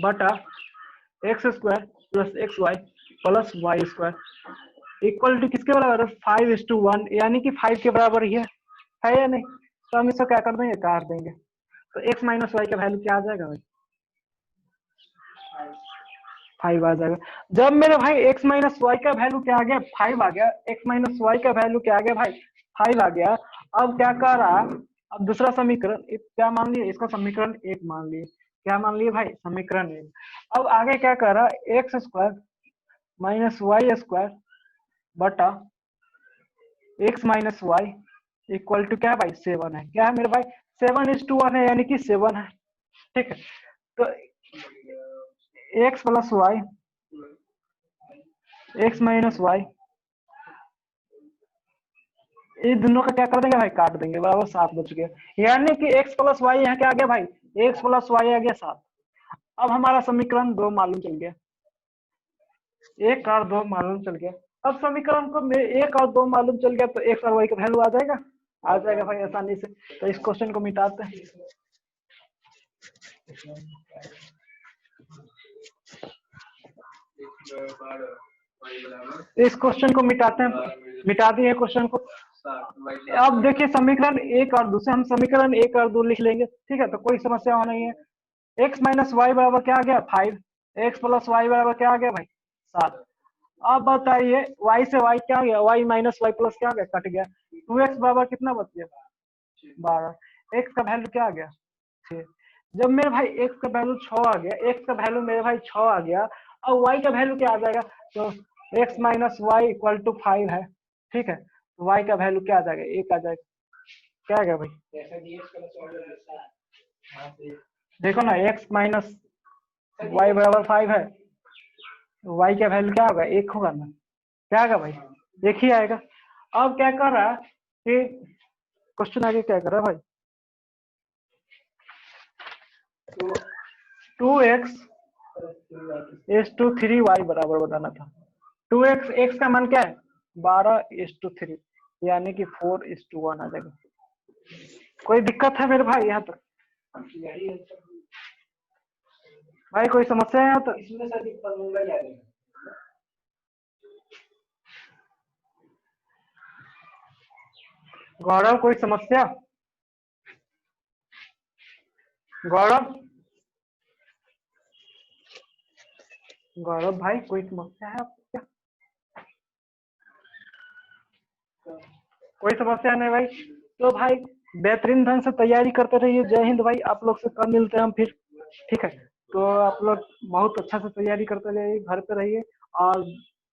बटा x square plus x y plus Y square equal to किसके बराबर है, 5:1, यानी कि 5 के बराबर ही है या नहीं। तो हम इसको क्या कर देंगे, काट देंगे। तो x माइनस वाई का वैल्यू क्या आ जाएगा भाई, 5 आ जाएगा। जब मेरे भाई x माइनस वाई का वैल्यू क्या आ गया, 5 आ गया, x माइनस वाई का वैल्यू क्या आ गया भाई, 5 आ गया। अब क्या कर रहा है, अब दूसरा समीकरण क्या मान लिए, इसका समीकरण 1 मान लिए। क्या मान लिए भाई, समीकरण 1। अब आगे क्या कर रहा है, X square minus Y square बटा X minus Y equal to क्या है भाई, 7 है। क्या है मेरे भाई, 7:1 है, यानी कि 7 है। ठीक है, तो x plus y x minus y, इस दोनों का क्या कर देंगे भाई, काट देंगे, बराबर 7 बच गया। यानी कि x प्लस वाई यहाँ क्या आ गया भाई, x प्लस वाई आ गया 7। अब हमारा समीकरण 2 मालूम चल गया, 1 और 2 मालूम चल गया। अब समीकरण को 1 और 2 मालूम चल गया, तो x और वाई का वैल्यू आ जाएगा भाई आसानी से। तो इस क्वेश्चन को मिटाते हैं। इस क्वेश्चन को मिटाते हैं, मिटा दिए क्वेश्चन को। अब देखिए समीकरण 1 और 2 से हम समीकरण 1 और 2 लिख लेंगे। ठीक है, तो कोई समस्या हो नहीं है। x माइनस वाई बराबर क्या आ गया, 5। x प्लस वाई बराबर क्या आ गया भाई, 7। अब बताइए y से y क्या आ गया, y माइनस वाई प्लस क्या आ गया, कट गया। 2x बराबर कितना बच गया, 12। x का वैल्यू क्या आ गया, 6। जब मेरे भाई x का वैल्यू 6 आ गया, x का वैल्यू मेरे भाई 6 आ गया, अब y का वैल्यू क्या आ जाएगा, तो x minus Y equal to 5 है। ठीक है, तो y का वैल्यू क्या आ जाएगा, 1 आ जाएगा। क्या आ गया भाई, देखो ना, x माइनस वाई बराबर 5 है, y का वैल्यू क्या होगा, 1 होगा ना। क्या आएगा भाई, 1 ही आएगा। अब क्या कर रहा है कि क्वेश्चन आगे क्या कर रहा है भाई, 2x इज टू 3y बराबर बताना था। 2x, x का मान क्या है, 12:3, यानी कि 4:1 आ जाएगा। कोई दिक्कत है मेरे भाई यहाँ तक, भाई कोई समस्या है यहाँ तक। गौरव कोई समस्या, गौरव, गौरव भाई कोई समस्या है आपको क्या, कोई समस्या नहीं भाई। तो भाई बेहतरीन ढंग से तैयारी करते रहिए। जय हिंद भाई, आप लोग से कल मिलते हैं हम फिर। ठीक है, तो आप लोग बहुत अच्छा से तैयारी करते रहिए, घर पे रहिए और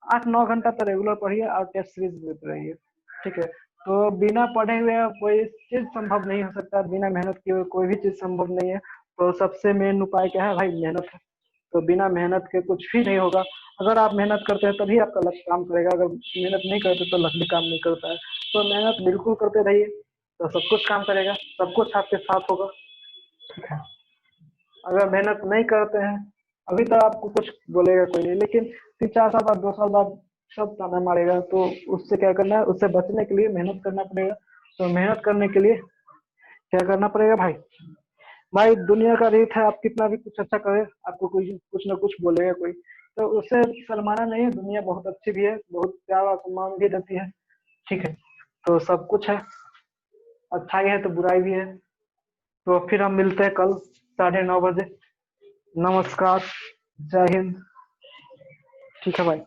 8-9 घंटा तो रेगुलर पढ़िए और टेस्ट सीरीज देते रहिए। ठीक है, तो बिना पढ़े हुए कोई चीज संभव नहीं हो सकता, बिना मेहनत किए हुए कोई भी चीज संभव नहीं है। तो सबसे मेन उपाय क्या है भाई, मेहनत है। तो बिना मेहनत के कुछ भी नहीं होगा। अगर आप मेहनत करते हैं तभी आपका लक्ष्य काम करेगा, अगर मेहनत नहीं करते तो लक्ष्य भी काम नहीं करता है। तो मेहनत बिल्कुल करते रहिए, तो सब कुछ काम करेगा, सब कुछ आपके साथ होगा। ठीक है, अगर मेहनत नहीं करते हैं, अभी तो आपको कुछ बोलेगा कोई नहीं, लेकिन 3-4 साल बाद, 2 साल बाद सब ताना मारेगा। तो उससे क्या करना है, उससे बचने के लिए मेहनत करना पड़ेगा। तो मेहनत करने के लिए क्या करना पड़ेगा भाई, भाई दुनिया का रीत है, आप कितना भी कुछ अच्छा करें, आपको कोई कुछ ना कुछ बोलेगा कोई। तो उससे शर्माना नहीं है, दुनिया बहुत अच्छी भी है, बहुत प्यार और सम्मान भी देती है। ठीक है, तो सब कुछ है, अच्छाई है तो बुराई भी है। तो फिर हम मिलते हैं कल 9:30 बजे। नमस्कार, जय हिंद। ठीक है भाई।